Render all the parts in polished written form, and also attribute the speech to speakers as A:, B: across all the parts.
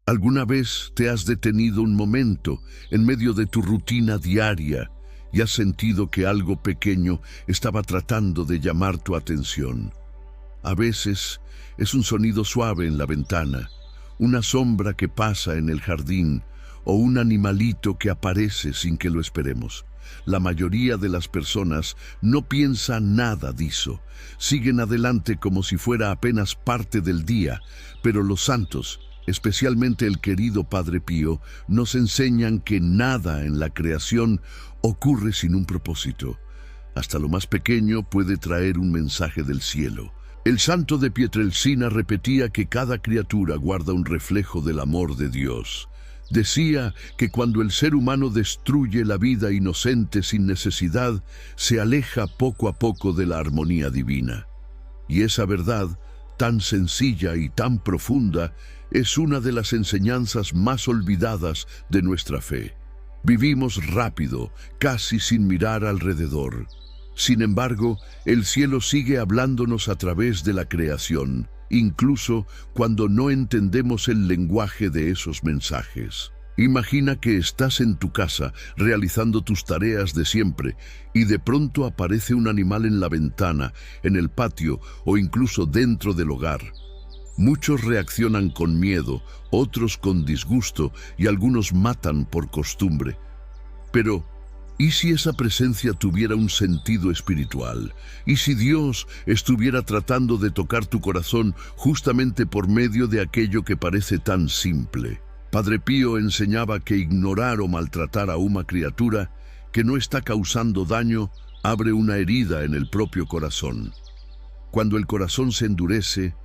A: ¿Alguna vez te has detenido un momento en medio de tu rutina diaria y has sentido que algo pequeño estaba tratando de llamar tu atención? A veces es un sonido suave en la ventana, una sombra que pasa en el jardín o un animalito que aparece sin que lo esperemos. La mayoría de las personas no piensa nada de eso. Siguen adelante como si fuera apenas parte del día, pero los santos, especialmente el querido Padre Pío, nos enseñan que nada en la creación ocurre sin un propósito. Hasta lo más pequeño puede traer un mensaje del cielo. El santo de Pietrelcina repetía que cada criatura guarda un reflejo del amor de Dios. Decía que cuando el ser humano destruye la vida inocente sin necesidad, se aleja poco a poco de la armonía divina. Y esa verdad, tan sencilla y tan profunda, es una de las enseñanzas más olvidadas de nuestra fe. Vivimos rápido, casi sin mirar alrededor. Sin embargo, el cielo sigue hablándonos a través de la creación, incluso cuando no entendemos el lenguaje de esos mensajes. Imagina que estás en tu casa realizando tus tareas de siempre y de pronto aparece un animal en la ventana, en el patio o incluso dentro del hogar. Muchos reaccionan con miedo, otros con disgusto y algunos matan por costumbre. Pero, ¿y si esa presencia tuviera un sentido espiritual? ¿Y si Dios estuviera tratando de tocar tu corazón justamente por medio de aquello que parece tan simple? Padre Pío enseñaba que ignorar o maltratar a una criatura que no está causando daño abre una herida en el propio corazón. Cuando el corazón se endurece,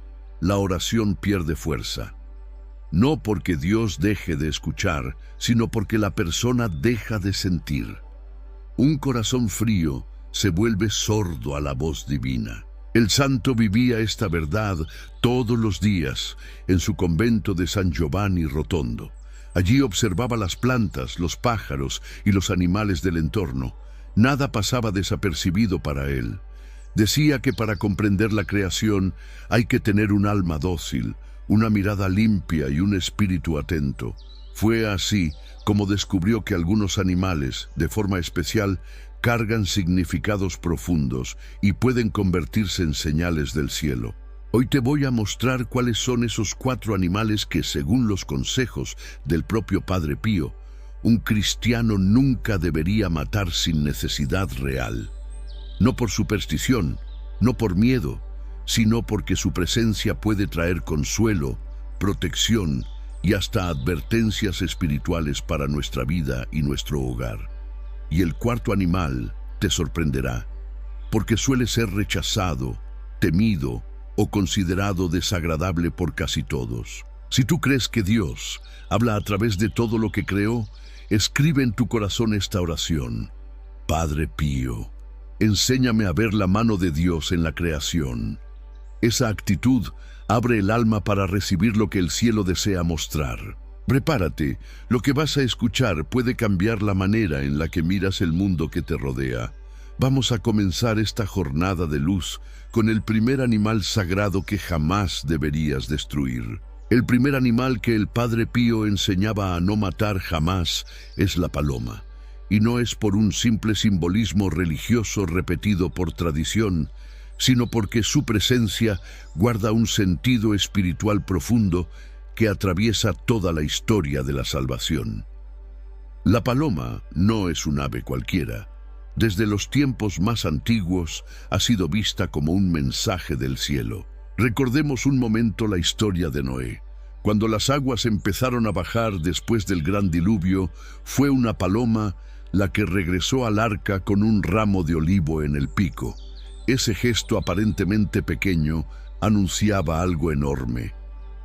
A: la oración pierde fuerza. No porque Dios deje de escuchar, sino porque la persona deja de sentir. Un corazón frío se vuelve sordo a la voz divina. El santo vivía esta verdad todos los días en su convento de San Giovanni Rotondo. Allí observaba las plantas, los pájaros y los animales del entorno. Nada pasaba desapercibido para él. Decía que para comprender la creación hay que tener un alma dócil, una mirada limpia y un espíritu atento. Fue así como descubrió que algunos animales, de forma especial, cargan significados profundos y pueden convertirse en señales del cielo. Hoy te voy a mostrar cuáles son esos 4 animales que, según los consejos del propio Padre Pío, un cristiano nunca debería matar sin necesidad real. No por superstición, no por miedo, sino porque su presencia puede traer consuelo, protección y hasta advertencias espirituales para nuestra vida y nuestro hogar. Y el 4º animal te sorprenderá, porque suele ser rechazado, temido o considerado desagradable por casi todos. Si tú crees que Dios habla a través de todo lo que creó, escribe en tu corazón esta oración. Padre Pío, enséñame a ver la mano de Dios en la creación. Esa actitud abre el alma para recibir lo que el cielo desea mostrar. Prepárate, lo que vas a escuchar puede cambiar la manera en la que miras el mundo que te rodea. Vamos a comenzar esta jornada de luz con el primer animal sagrado que jamás deberías destruir. El primer animal que el Padre Pío enseñaba a no matar jamás es la paloma. Y no es por un simple simbolismo religioso repetido por tradición, sino porque su presencia guarda un sentido espiritual profundo que atraviesa toda la historia de la salvación. La paloma no es un ave cualquiera. Desde los tiempos más antiguos ha sido vista como un mensaje del cielo. Recordemos un momento la historia de Noé. Cuando las aguas empezaron a bajar después del gran diluvio, fue una paloma la que regresó al arca con un ramo de olivo en el pico. Ese gesto aparentemente pequeño anunciaba algo enorme.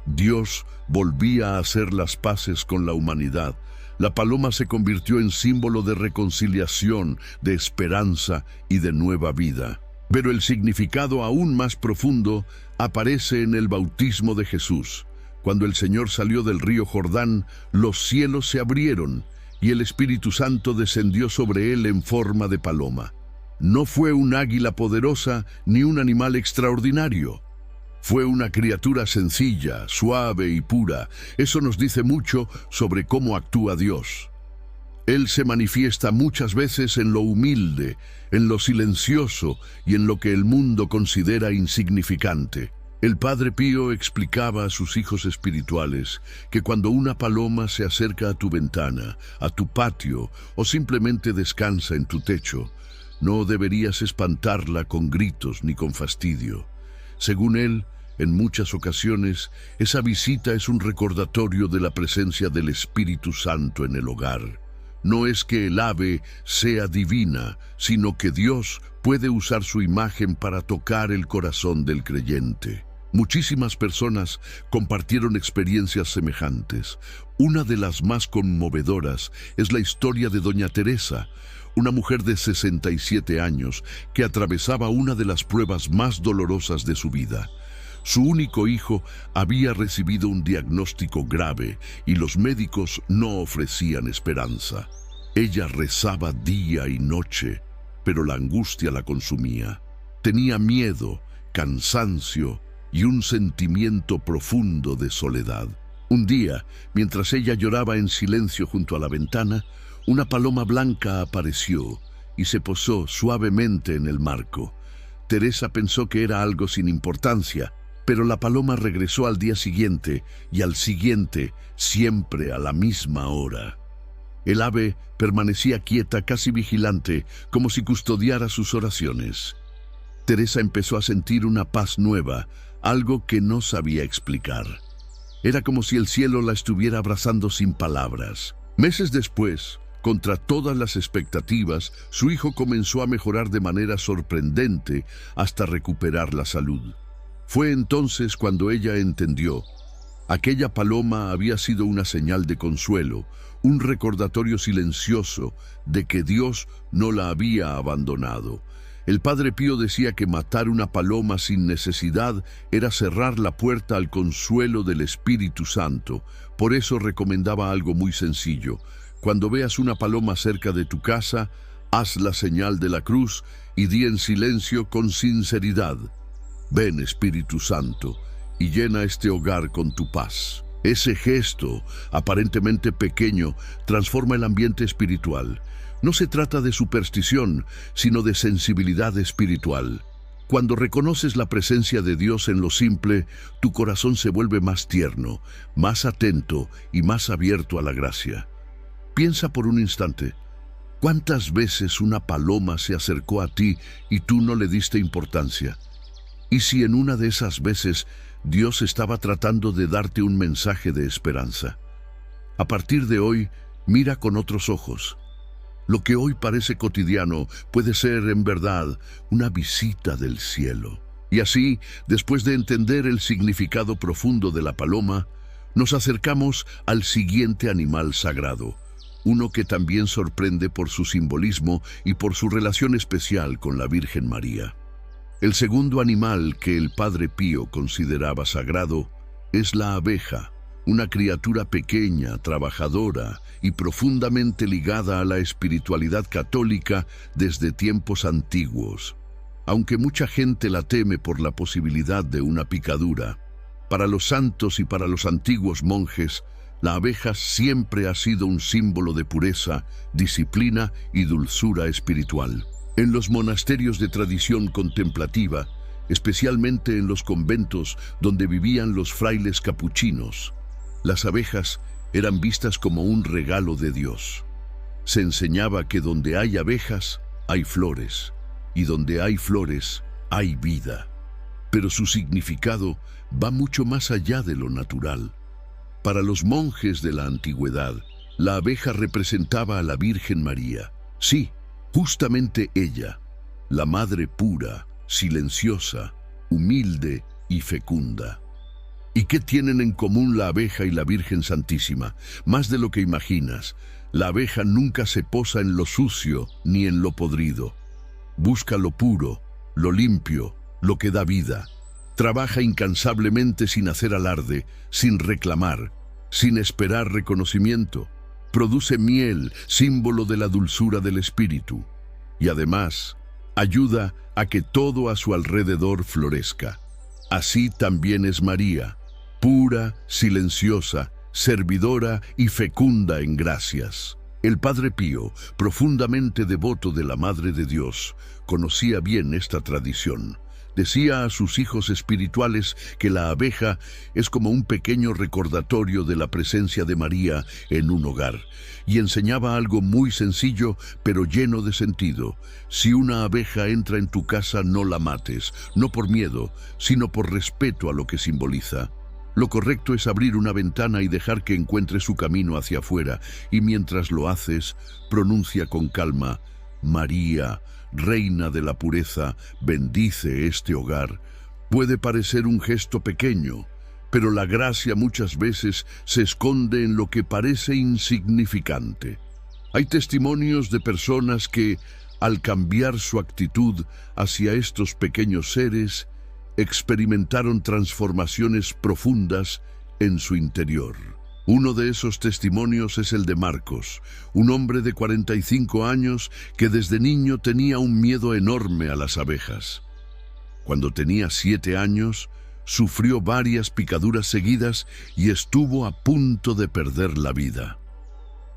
A: Dios volvía a hacer las paces con la humanidad. La paloma se convirtió en símbolo de reconciliación, de esperanza y de nueva vida. Pero el significado aún más profundo aparece en el bautismo de Jesús. Cuando el Señor salió del río Jordán, los cielos se abrieron y el Espíritu Santo descendió sobre él en forma de paloma. No fue un águila poderosa ni un animal extraordinario. Fue una criatura sencilla, suave y pura. Eso nos dice mucho sobre cómo actúa Dios. Él se manifiesta muchas veces en lo humilde, en lo silencioso y en lo que el mundo considera insignificante. El Padre Pío explicaba a sus hijos espirituales que cuando una paloma se acerca a tu ventana, a tu patio o simplemente descansa en tu techo, no deberías espantarla con gritos ni con fastidio. Según él, en muchas ocasiones, esa visita es un recordatorio de la presencia del Espíritu Santo en el hogar. No es que el ave sea divina, sino que Dios puede usar su imagen para tocar el corazón del creyente. Muchísimas personas compartieron experiencias semejantes. Una de las más conmovedoras es la historia de Doña Teresa, una mujer de 67 años que atravesaba una de las pruebas más dolorosas de su vida. Su único hijo había recibido un diagnóstico grave y los médicos no ofrecían esperanza. Ella rezaba día y noche, pero la angustia la consumía. Tenía miedo, cansancio y un sentimiento profundo de soledad. Un día, mientras ella lloraba en silencio junto a la ventana, una paloma blanca apareció y se posó suavemente en el marco. Teresa pensó que era algo sin importancia, pero la paloma regresó al día siguiente y al siguiente, siempre a la misma hora. El ave permanecía quieta, casi vigilante, como si custodiara sus oraciones. Teresa empezó a sentir una paz nueva, algo que no sabía explicar. Era como si el cielo la estuviera abrazando sin palabras. Meses después, contra todas las expectativas, su hijo comenzó a mejorar de manera sorprendente hasta recuperar la salud. Fue entonces cuando ella entendió. Aquella paloma había sido una señal de consuelo, un recordatorio silencioso de que Dios no la había abandonado. El Padre Pío decía que matar una paloma sin necesidad era cerrar la puerta al consuelo del Espíritu Santo. Por eso recomendaba algo muy sencillo. Cuando veas una paloma cerca de tu casa, haz la señal de la cruz y di en silencio con sinceridad: ven, Espíritu Santo, y llena este hogar con tu paz. Ese gesto, aparentemente pequeño, transforma el ambiente espiritual. No se trata de superstición, sino de sensibilidad espiritual. Cuando reconoces la presencia de Dios en lo simple, tu corazón se vuelve más tierno, más atento y más abierto a la gracia. Piensa por un instante, ¿cuántas veces una paloma se acercó a ti y tú no le diste importancia? ¿Y si en una de esas veces Dios estaba tratando de darte un mensaje de esperanza? A partir de hoy, mira con otros ojos. Lo que hoy parece cotidiano puede ser, en verdad, una visita del cielo. Y así, después de entender el significado profundo de la paloma, nos acercamos al siguiente animal sagrado, uno que también sorprende por su simbolismo y por su relación especial con la Virgen María. El segundo animal que el Padre Pío consideraba sagrado es la abeja, una criatura pequeña, trabajadora y profundamente ligada a la espiritualidad católica desde tiempos antiguos. Aunque mucha gente la teme por la posibilidad de una picadura, para los santos y para los antiguos monjes, la abeja siempre ha sido un símbolo de pureza, disciplina y dulzura espiritual. En los monasterios de tradición contemplativa, especialmente en los conventos donde vivían los frailes capuchinos, las abejas eran vistas como un regalo de Dios. Se enseñaba que donde hay abejas, hay flores, y donde hay flores, hay vida. Pero su significado va mucho más allá de lo natural. Para los monjes de la antigüedad, la abeja representaba a la Virgen María. Sí, justamente ella, la madre pura, silenciosa, humilde y fecunda. ¿Y qué tienen en común la abeja y la Virgen Santísima? Más de lo que imaginas. La abeja nunca se posa en lo sucio ni en lo podrido. Busca lo puro, lo limpio, lo que da vida. Trabaja incansablemente sin hacer alarde, sin reclamar, sin esperar reconocimiento. Produce miel, símbolo de la dulzura del espíritu. Y además, ayuda a que todo a su alrededor florezca. Así también es María, pura, silenciosa, servidora y fecunda en gracias. El Padre Pío, profundamente devoto de la Madre de Dios, conocía bien esta tradición. Decía a sus hijos espirituales que la abeja es como un pequeño recordatorio de la presencia de María en un hogar, y enseñaba algo muy sencillo pero lleno de sentido. Si una abeja entra en tu casa, no la mates, no por miedo, sino por respeto a lo que simboliza. Lo correcto es abrir una ventana y dejar que encuentre su camino hacia afuera, y mientras lo haces, pronuncia con calma: María, Reina de la pureza, bendice este hogar. Puede parecer un gesto pequeño, pero la gracia muchas veces se esconde en lo que parece insignificante. Hay testimonios de personas que, al cambiar su actitud hacia estos pequeños seres, experimentaron transformaciones profundas en su interior. Uno de esos testimonios es el de Marcos, un hombre de 45 años que desde niño tenía un miedo enorme a las abejas. Cuando tenía 7 años, sufrió varias picaduras seguidas y estuvo a punto de perder la vida.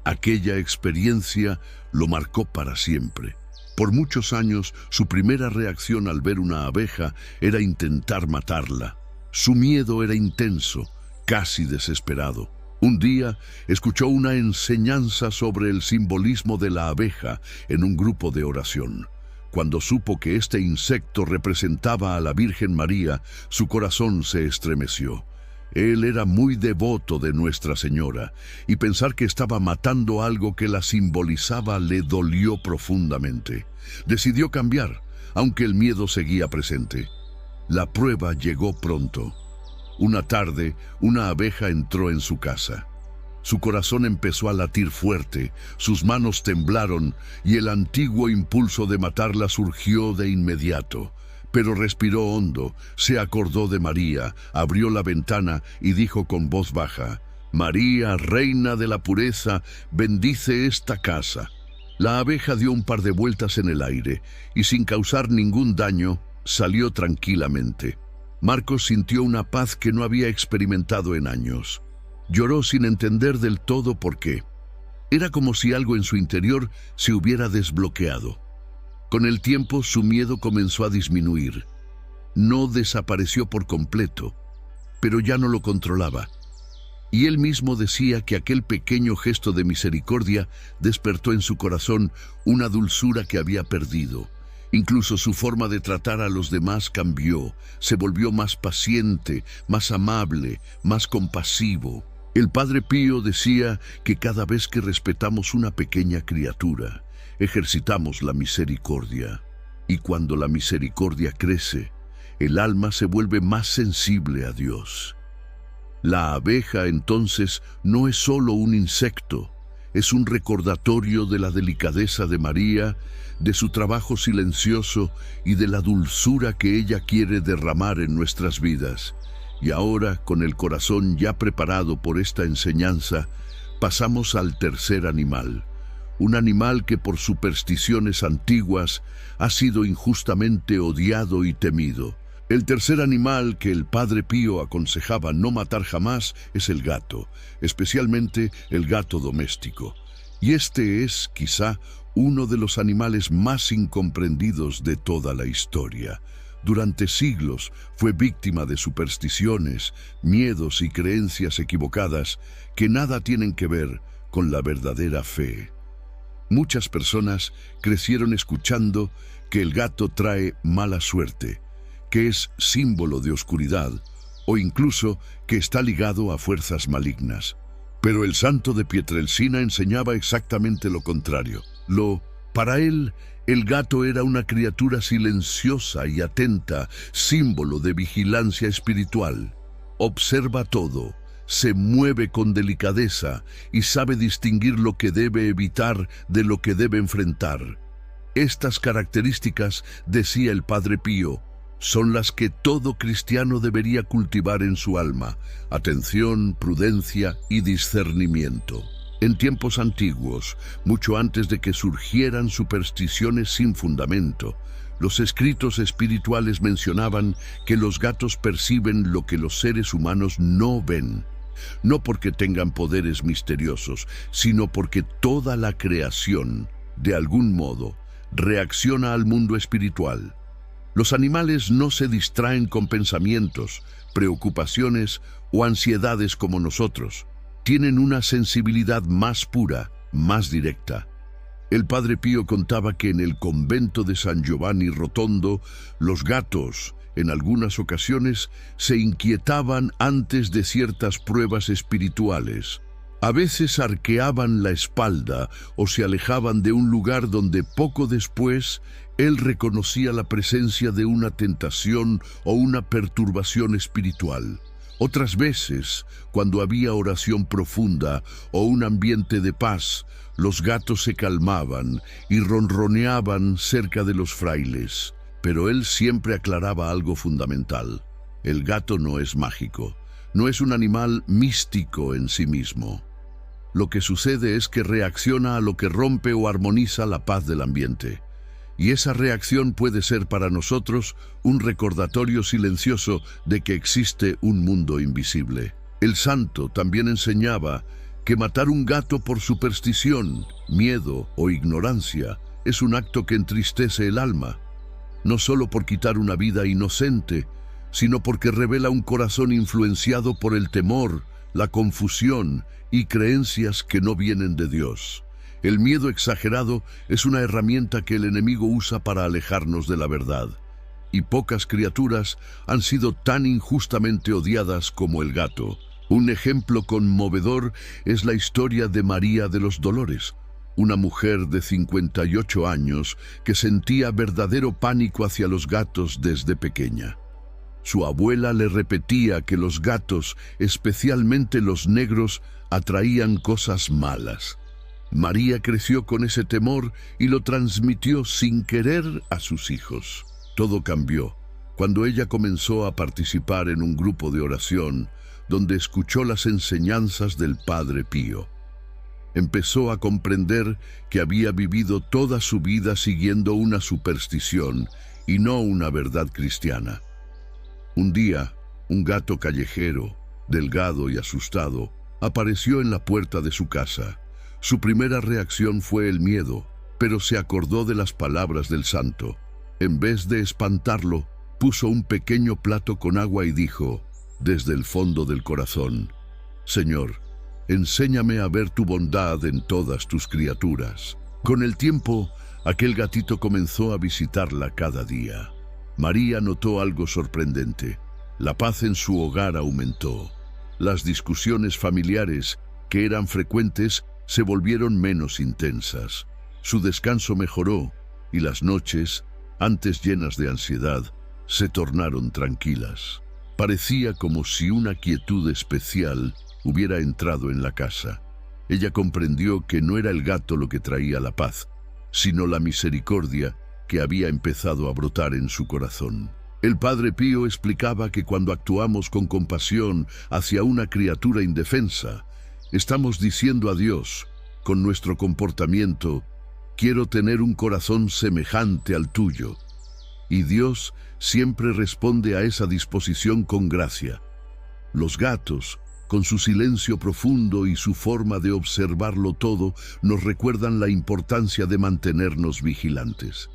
A: Aquella experiencia lo marcó para siempre. Por muchos años, su primera reacción al ver una abeja era intentar matarla. Su miedo era intenso, casi desesperado. Un día escuchó una enseñanza sobre el simbolismo de la abeja en un grupo de oración. Cuando supo que este insecto representaba a la Virgen María, su corazón se estremeció. Él era muy devoto de Nuestra Señora, y pensar que estaba matando algo que la simbolizaba le dolió profundamente. Decidió cambiar, aunque el miedo seguía presente. La prueba llegó pronto. Una tarde, una abeja entró en su casa. Su corazón empezó a latir fuerte, sus manos temblaron y el antiguo impulso de matarla surgió de inmediato. Pero respiró hondo, se acordó de María, abrió la ventana y dijo con voz baja: María, Reina de la pureza, bendice esta casa. La abeja dio un par de vueltas en el aire y sin causar ningún daño, salió tranquilamente. Marcos sintió una paz que no había experimentado en años. Lloró sin entender del todo por qué. Era como si algo en su interior se hubiera desbloqueado. Con el tiempo, su miedo comenzó a disminuir. No desapareció por completo, pero ya no lo controlaba. Y él mismo decía que aquel pequeño gesto de misericordia despertó en su corazón una dulzura que había perdido. Incluso su forma de tratar a los demás cambió, se volvió más paciente, más amable, más compasivo. El Padre Pío decía que cada vez que respetamos una pequeña criatura, ejercitamos la misericordia. Y cuando la misericordia crece, el alma se vuelve más sensible a Dios. La abeja, entonces, no es solo un insecto, es un recordatorio de la delicadeza de María, de su trabajo silencioso y de la dulzura que ella quiere derramar en nuestras vidas. Y ahora, con el corazón ya preparado por esta enseñanza, pasamos al tercer animal. Un animal que por supersticiones antiguas ha sido injustamente odiado y temido. El tercer animal que el Padre Pío aconsejaba no matar jamás es el gato, especialmente el gato doméstico. Y este es, quizá, uno de los animales más incomprendidos de toda la historia. Durante siglos fue víctima de supersticiones, miedos y creencias equivocadas que nada tienen que ver con la verdadera fe. Muchas personas crecieron escuchando que el gato trae mala suerte, que es símbolo de oscuridad o incluso que está ligado a fuerzas malignas. Pero el santo de Pietrelcina enseñaba exactamente lo contrario. Para él, el gato era una criatura silenciosa y atenta, símbolo de vigilancia espiritual. Observa todo, se mueve con delicadeza y sabe distinguir lo que debe evitar de lo que debe enfrentar. Estas características, decía el Padre Pío, son las que todo cristiano debería cultivar en su alma: atención, prudencia y discernimiento. En tiempos antiguos, mucho antes de que surgieran supersticiones sin fundamento, Los escritos espirituales mencionaban que los gatos perciben lo que los seres humanos no ven, no porque tengan poderes misteriosos, sino porque toda la creación, de algún modo, reacciona al mundo espiritual. Los animales no se distraen con pensamientos, preocupaciones o ansiedades como nosotros. Tienen una sensibilidad más pura, más directa. El Padre Pío contaba que en el convento de San Giovanni Rotondo, los gatos, en algunas ocasiones, se inquietaban antes de ciertas pruebas espirituales. A veces arqueaban la espalda o se alejaban de un lugar donde poco después él reconocía la presencia de una tentación o una perturbación espiritual. Otras veces, cuando había oración profunda o un ambiente de paz, los gatos se calmaban y ronroneaban cerca de los frailes. Pero él siempre aclaraba algo fundamental. El gato no es mágico, no es un animal místico en sí mismo. Lo que sucede es que reacciona a lo que rompe o armoniza la paz del ambiente. Y esa reacción puede ser para nosotros un recordatorio silencioso de que existe un mundo invisible. El santo también enseñaba que matar un gato por superstición, miedo o ignorancia es un acto que entristece el alma, no solo por quitar una vida inocente, sino porque revela un corazón influenciado por el temor, la confusión y creencias que no vienen de Dios. El miedo exagerado es una herramienta que el enemigo usa para alejarnos de la verdad, y pocas criaturas han sido tan injustamente odiadas como el gato. Un ejemplo conmovedor es la historia de María de los Dolores, una mujer de 58 años que sentía verdadero pánico hacia los gatos desde pequeña. Su abuela le repetía que los gatos, especialmente los negros, atraían cosas malas. María creció con ese temor y lo transmitió sin querer a sus hijos. Todo cambió cuando ella comenzó a participar en un grupo de oración donde escuchó las enseñanzas del Padre Pío. Empezó a comprender que había vivido toda su vida siguiendo una superstición y no una verdad cristiana. Un día, un gato callejero, delgado y asustado, apareció en la puerta de su casa. Su primera reacción fue el miedo, pero se acordó de las palabras del santo. En vez de espantarlo, puso un pequeño plato con agua y dijo, desde el fondo del corazón, «Señor, enséñame a ver tu bondad en todas tus criaturas». Con el tiempo, aquel gatito comenzó a visitarla cada día. María notó algo sorprendente. La paz en su hogar aumentó. Las discusiones familiares, que eran frecuentes, se volvieron menos intensas. Su descanso mejoró y las noches, antes llenas de ansiedad, se tornaron tranquilas. Parecía como si una quietud especial hubiera entrado en la casa. Ella comprendió que no era el gato lo que traía la paz, sino la misericordia que había empezado a brotar en su corazón. El Padre Pío explicaba que cuando actuamos con compasión hacia una criatura indefensa, estamos diciendo a Dios, con nuestro comportamiento, quiero tener un corazón semejante al tuyo. Y Dios siempre responde a esa disposición con gracia. Los gatos, con su silencio profundo y su forma de observarlo todo, nos recuerdan la importancia de mantenernos vigilantes.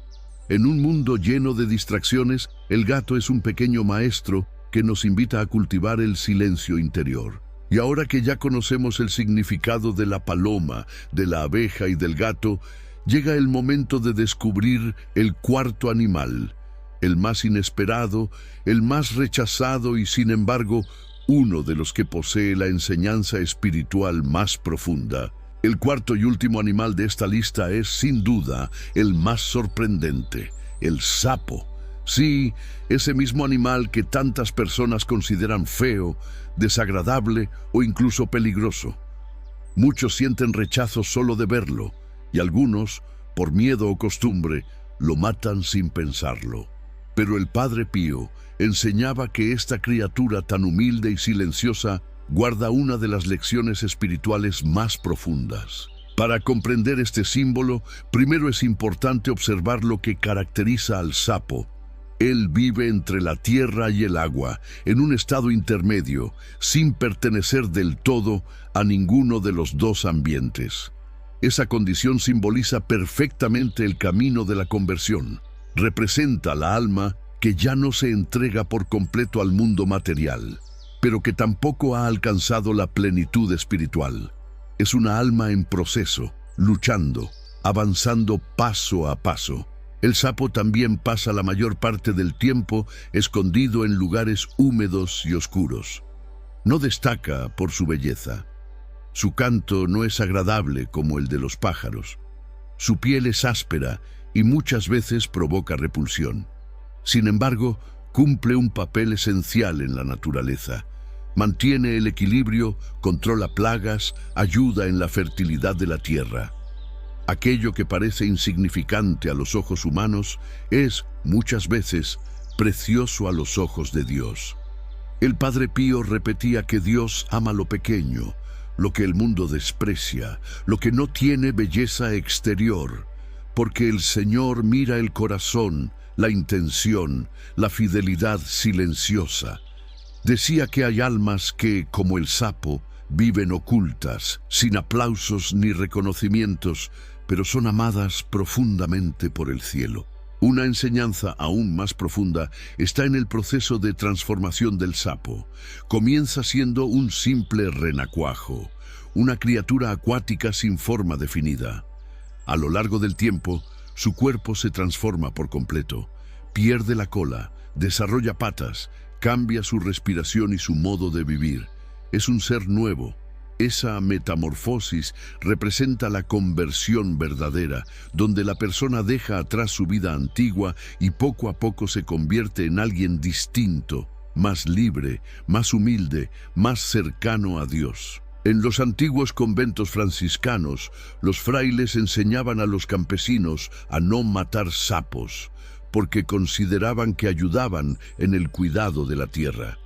A: En un mundo lleno de distracciones, el gato es un pequeño maestro que nos invita a cultivar el silencio interior. Y ahora que ya conocemos el significado de la paloma, de la abeja y del gato, llega el momento de descubrir el cuarto animal, el más inesperado, el más rechazado y, sin embargo, uno de los que posee la enseñanza espiritual más profunda. El cuarto y último animal de esta lista es, sin duda, el más sorprendente, el sapo. Sí, ese mismo animal que tantas personas consideran feo, desagradable o incluso peligroso. Muchos sienten rechazo solo de verlo, y algunos, por miedo o costumbre, lo matan sin pensarlo. Pero el Padre Pío enseñaba que esta criatura tan humilde y silenciosa guarda una de las lecciones espirituales más profundas. Para comprender este símbolo, primero es importante observar lo que caracteriza al sapo. Él vive entre la tierra y el agua, en un estado intermedio, sin pertenecer del todo a ninguno de los dos ambientes. Esa condición simboliza perfectamente el camino de la conversión. Representa la alma que ya no se entrega por completo al mundo material, pero que tampoco ha alcanzado la plenitud espiritual. Es una alma en proceso, luchando, avanzando paso a paso. El sapo también pasa la mayor parte del tiempo escondido en lugares húmedos y oscuros. No destaca por su belleza. Su canto no es agradable como el de los pájaros. Su piel es áspera y muchas veces provoca repulsión. Sin embargo, cumple un papel esencial en la naturaleza. Mantiene el equilibrio, controla plagas, ayuda en la fertilidad de la tierra. Aquello que parece insignificante a los ojos humanos es, muchas veces, precioso a los ojos de Dios. El Padre Pío repetía que Dios ama lo pequeño, lo que el mundo desprecia, lo que no tiene belleza exterior, porque el Señor mira el corazón, la intención, la fidelidad silenciosa. Decía que hay almas que, como el sapo, viven ocultas, sin aplausos ni reconocimientos, pero son amadas profundamente por el cielo. Una enseñanza aún más profunda está en el proceso de transformación del sapo. Comienza siendo un simple renacuajo, una criatura acuática sin forma definida. A lo largo del tiempo, su cuerpo se transforma por completo. Pierde la cola, desarrolla patas, cambia su respiración y su modo de vivir. Es un ser nuevo. Esa metamorfosis representa la conversión verdadera, donde la persona deja atrás su vida antigua y poco a poco se convierte en alguien distinto, más libre, más humilde, más cercano a Dios. En los antiguos conventos franciscanos, los frailes enseñaban a los campesinos a no matar sapos, porque consideraban que ayudaban en el cuidado de la tierra.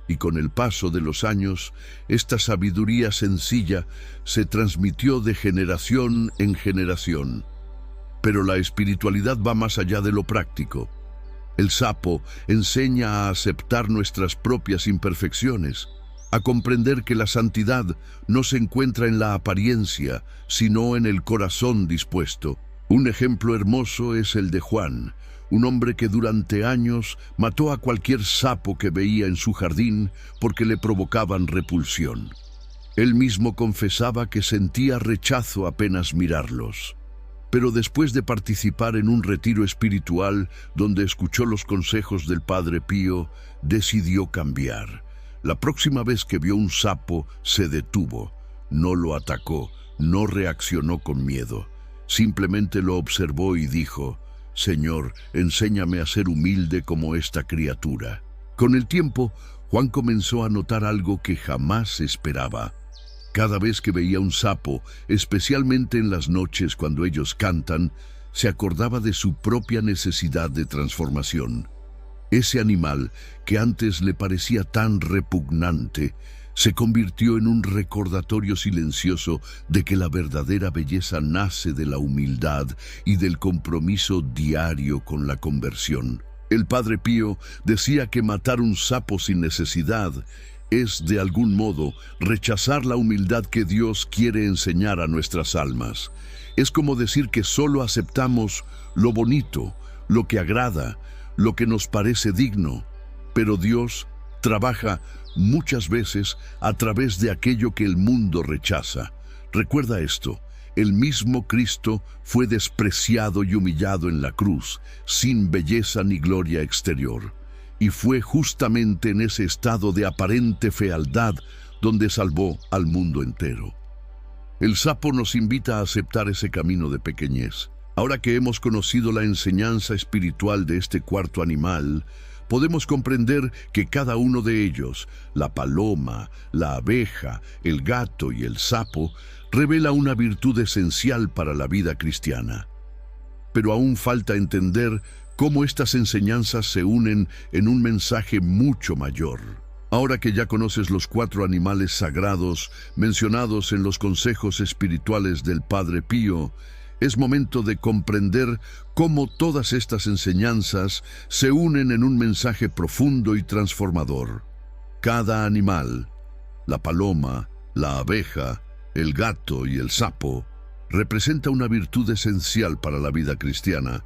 A: Y con el paso de los años, esta sabiduría sencilla se transmitió de generación en generación. Pero la espiritualidad va más allá de lo práctico. El sapo enseña a aceptar nuestras propias imperfecciones, a comprender que la santidad no se encuentra en la apariencia, sino en el corazón dispuesto. Un ejemplo hermoso es el de Juan, un hombre que durante años mató a cualquier sapo que veía en su jardín porque le provocaban repulsión. Él mismo confesaba que sentía rechazo apenas mirarlos. Pero después de participar en un retiro espiritual donde escuchó los consejos del Padre Pío, decidió cambiar. La próxima vez que vio un sapo, se detuvo, no lo atacó, no reaccionó con miedo. Simplemente lo observó y dijo: «Señor, enséñame a ser humilde como esta criatura». Con el tiempo, Juan comenzó a notar algo que jamás esperaba. Cada vez que veía un sapo, especialmente en las noches cuando ellos cantan, se acordaba de su propia necesidad de transformación. Ese animal, que antes le parecía tan repugnante, se convirtió en un recordatorio silencioso de que la verdadera belleza nace de la humildad y del compromiso diario con la conversión. El Padre Pío decía que matar un sapo sin necesidad es, de algún modo, rechazar la humildad que Dios quiere enseñar a nuestras almas. Es como decir que solo aceptamos lo bonito, lo que agrada, lo que nos parece digno, pero Dios trabaja muchas veces a través de aquello que el mundo rechaza. Recuerda esto: el mismo Cristo fue despreciado y humillado en la cruz, sin belleza ni gloria exterior. Y fue justamente en ese estado de aparente fealdad donde salvó al mundo entero. El sapo nos invita a aceptar ese camino de pequeñez. Ahora que hemos conocido la enseñanza espiritual de este cuarto animal, podemos comprender que cada uno de ellos, la paloma, la abeja, el gato y el sapo, revela una virtud esencial para la vida cristiana. Pero aún falta entender cómo estas enseñanzas se unen en un mensaje mucho mayor. Ahora que ya conoces los 4 animales sagrados mencionados en los consejos espirituales del Padre Pío, es momento de comprender cómo todas estas enseñanzas se unen en un mensaje profundo y transformador. Cada animal, la paloma, la abeja, el gato y el sapo, representa una virtud esencial para la vida cristiana,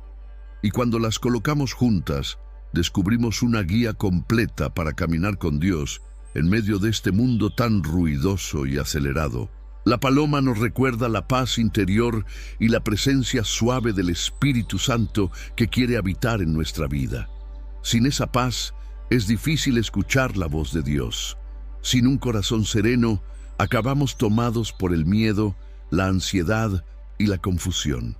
A: y cuando las colocamos juntas, descubrimos una guía completa para caminar con Dios en medio de este mundo tan ruidoso y acelerado. La paloma nos recuerda la paz interior y la presencia suave del Espíritu Santo que quiere habitar en nuestra vida. Sin esa paz, es difícil escuchar la voz de Dios. Sin un corazón sereno, acabamos tomados por el miedo, la ansiedad y la confusión.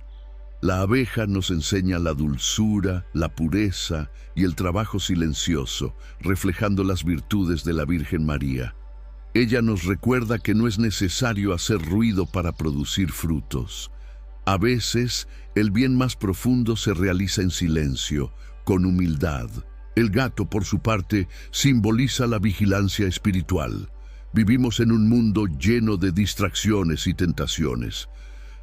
A: La abeja nos enseña la dulzura, la pureza y el trabajo silencioso, reflejando las virtudes de la Virgen María. Ella nos recuerda que no es necesario hacer ruido para producir frutos. A veces, el bien más profundo se realiza en silencio, con humildad. El gato, por su parte, simboliza la vigilancia espiritual. Vivimos en un mundo lleno de distracciones y tentaciones.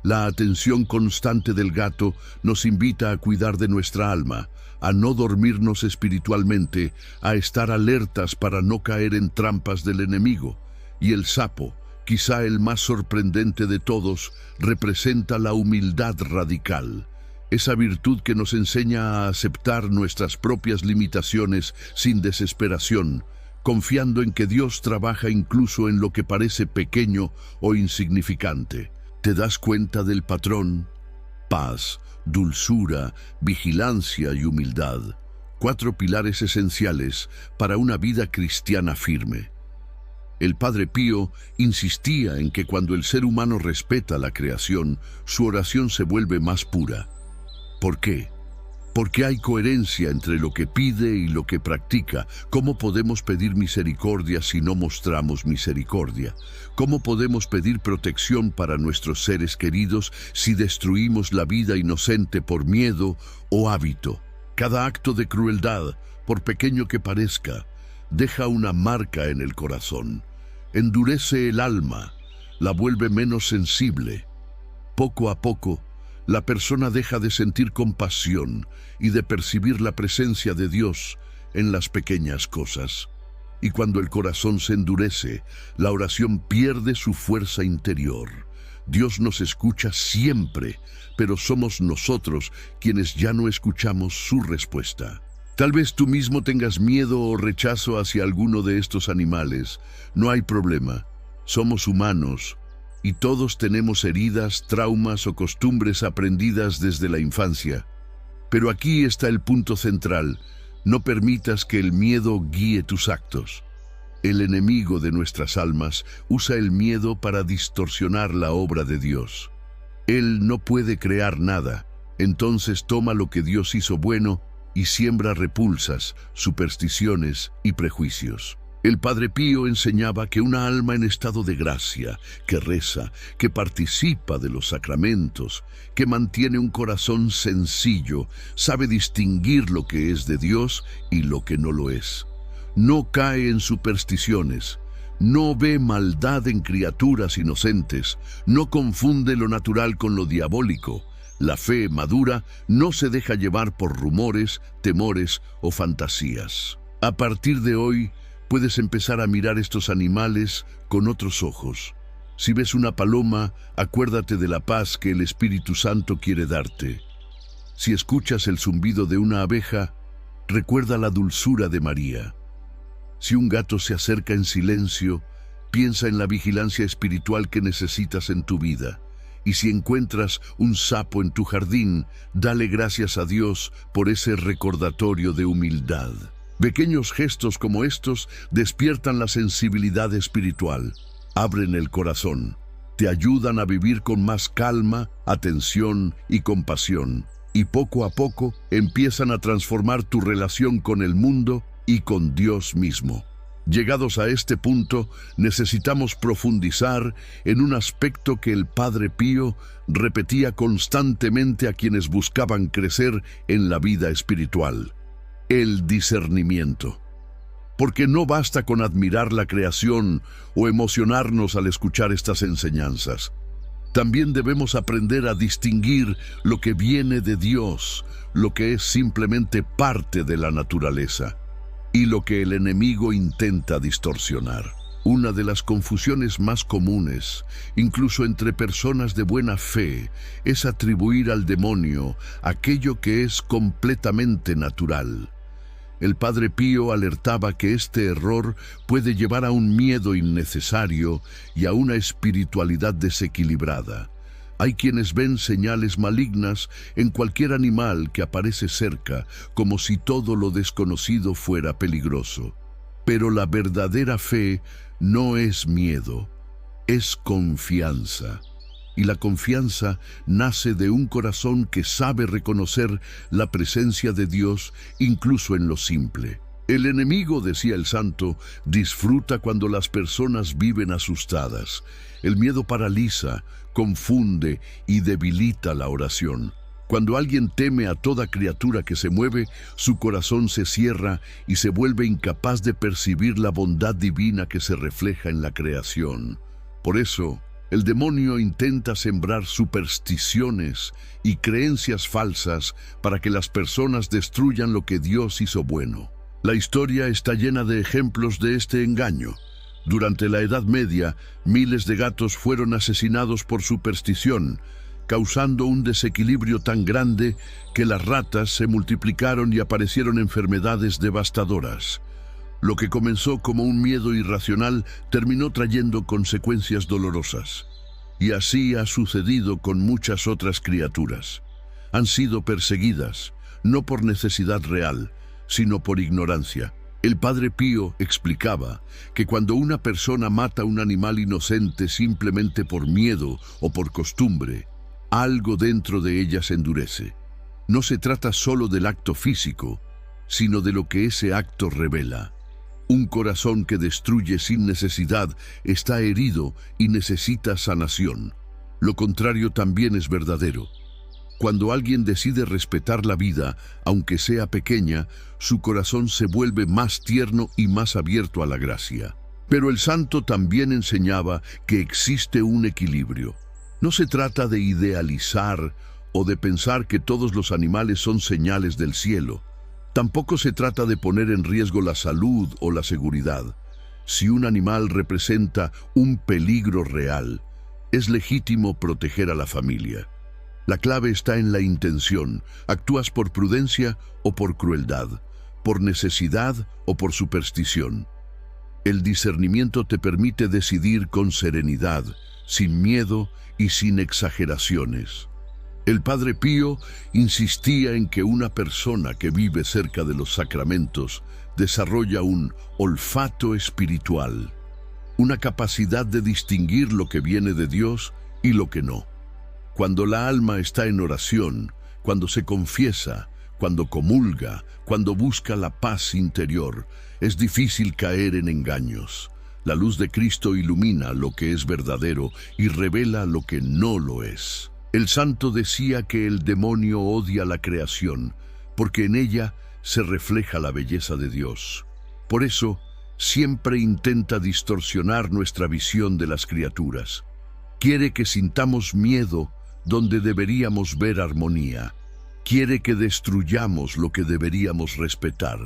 A: La atención constante del gato nos invita a cuidar de nuestra alma, a no dormirnos espiritualmente, a estar alertas para no caer en trampas del enemigo. Y el sapo, quizá el más sorprendente de todos, representa la humildad radical, esa virtud que nos enseña a aceptar nuestras propias limitaciones sin desesperación, confiando en que Dios trabaja incluso en lo que parece pequeño o insignificante. ¿Te das cuenta del patrón? Paz, dulzura, vigilancia y humildad. 4 pilares esenciales para una vida cristiana firme. El Padre Pío insistía en que cuando el ser humano respeta la creación, su oración se vuelve más pura. ¿Por qué? Porque hay coherencia entre lo que pide y lo que practica. ¿Cómo podemos pedir misericordia si no mostramos misericordia? ¿Cómo podemos pedir protección para nuestros seres queridos si destruimos la vida inocente por miedo o hábito? Cada acto de crueldad, por pequeño que parezca, deja una marca en el corazón. Endurece el alma, la vuelve menos sensible. Poco a poco, la persona deja de sentir compasión y de percibir la presencia de Dios en las pequeñas cosas. Y cuando el corazón se endurece, la oración pierde su fuerza interior. Dios nos escucha siempre, pero somos nosotros quienes ya no escuchamos su respuesta. Tal vez tú mismo tengas miedo o rechazo hacia alguno de estos animales. No hay problema. Somos humanos. Y todos tenemos heridas, traumas o costumbres aprendidas desde la infancia. Pero aquí está el punto central. No permitas que el miedo guíe tus actos. El enemigo de nuestras almas usa el miedo para distorsionar la obra de Dios. Él no puede crear nada, entonces toma lo que Dios hizo bueno y siembra repulsas, supersticiones y prejuicios. El Padre Pío enseñaba que una alma en estado de gracia, que reza, que participa de los sacramentos, que mantiene un corazón sencillo, sabe distinguir lo que es de Dios y lo que no lo es. No cae en supersticiones, no ve maldad en criaturas inocentes, no confunde lo natural con lo diabólico. La fe madura no se deja llevar por rumores, temores o fantasías. A partir de hoy, puedes empezar a mirar estos animales con otros ojos. Si ves una paloma, acuérdate de la paz que el Espíritu Santo quiere darte. Si escuchas el zumbido de una abeja, recuerda la dulzura de María. Si un gato se acerca en silencio, piensa en la vigilancia espiritual que necesitas en tu vida. Y si encuentras un sapo en tu jardín, dale gracias a Dios por ese recordatorio de humildad. Pequeños gestos como estos despiertan la sensibilidad espiritual, abren el corazón, te ayudan a vivir con más calma, atención y compasión, y poco a poco empiezan a transformar tu relación con el mundo y con Dios mismo. Llegados a este punto, necesitamos profundizar en un aspecto que el Padre Pío repetía constantemente a quienes buscaban crecer en la vida espiritual: el discernimiento. porque no basta con admirar la creación o emocionarnos al escuchar estas enseñanzas. También debemos aprender a distinguir lo que viene de Dios, lo que es simplemente parte de la naturaleza, y lo que el enemigo intenta distorsionar. Una de las confusiones más comunes, incluso entre personas de buena fe, es atribuir al demonio aquello que es completamente natural. El Padre Pío alertaba que este error puede llevar a un miedo innecesario y a una espiritualidad desequilibrada. Hay quienes ven señales malignas en cualquier animal que aparece cerca, como si todo lo desconocido fuera peligroso. Pero la verdadera fe no es miedo, es confianza. Y la confianza nace de un corazón que sabe reconocer la presencia de Dios incluso en lo simple. El enemigo, decía el santo, disfruta cuando las personas viven asustadas. El miedo paraliza, confunde y debilita la oración. Cuando alguien teme a toda criatura que se mueve, su corazón se cierra y se vuelve incapaz de percibir la bondad divina que se refleja en la creación. Por eso, el demonio intenta sembrar supersticiones y creencias falsas para que las personas destruyan lo que Dios hizo bueno. La historia está llena de ejemplos de este engaño. Durante la Edad Media, miles de gatos fueron asesinados por superstición, causando un desequilibrio tan grande que las ratas se multiplicaron y aparecieron enfermedades devastadoras. Lo que comenzó como un miedo irracional terminó trayendo consecuencias dolorosas. Y así ha sucedido con muchas otras criaturas. Han sido perseguidas, no por necesidad real, sino por ignorancia. El Padre Pío explicaba que cuando una persona mata a un animal inocente simplemente por miedo o por costumbre, algo dentro de ella se endurece. No se trata solo del acto físico, sino de lo que ese acto revela. Un corazón que destruye sin necesidad está herido y necesita sanación. Lo contrario también es verdadero. Cuando alguien decide respetar la vida, aunque sea pequeña, su corazón se vuelve más tierno y más abierto a la gracia. Pero el santo también enseñaba que existe un equilibrio. No se trata de idealizar o de pensar que todos los animales son señales del cielo. Tampoco se trata de poner en riesgo la salud o la seguridad. Si un animal representa un peligro real, es legítimo proteger a la familia. La clave está en la intención. ¿Actúas por prudencia o por crueldad? ¿Por necesidad o por superstición? El discernimiento te permite decidir con serenidad, sin miedo y sin exageraciones. El Padre Pío insistía en que una persona que vive cerca de los sacramentos desarrolla un olfato espiritual, una capacidad de distinguir lo que viene de Dios y lo que no. Cuando la alma está en oración, cuando se confiesa, cuando comulga, cuando busca la paz interior, es difícil caer en engaños. La luz de Cristo ilumina lo que es verdadero y revela lo que no lo es. El santo decía que el demonio odia la creación, porque en ella se refleja la belleza de Dios. Por eso, siempre intenta distorsionar nuestra visión de las criaturas. Quiere que sintamos miedo donde deberíamos ver armonía. Quiere que destruyamos lo que deberíamos respetar.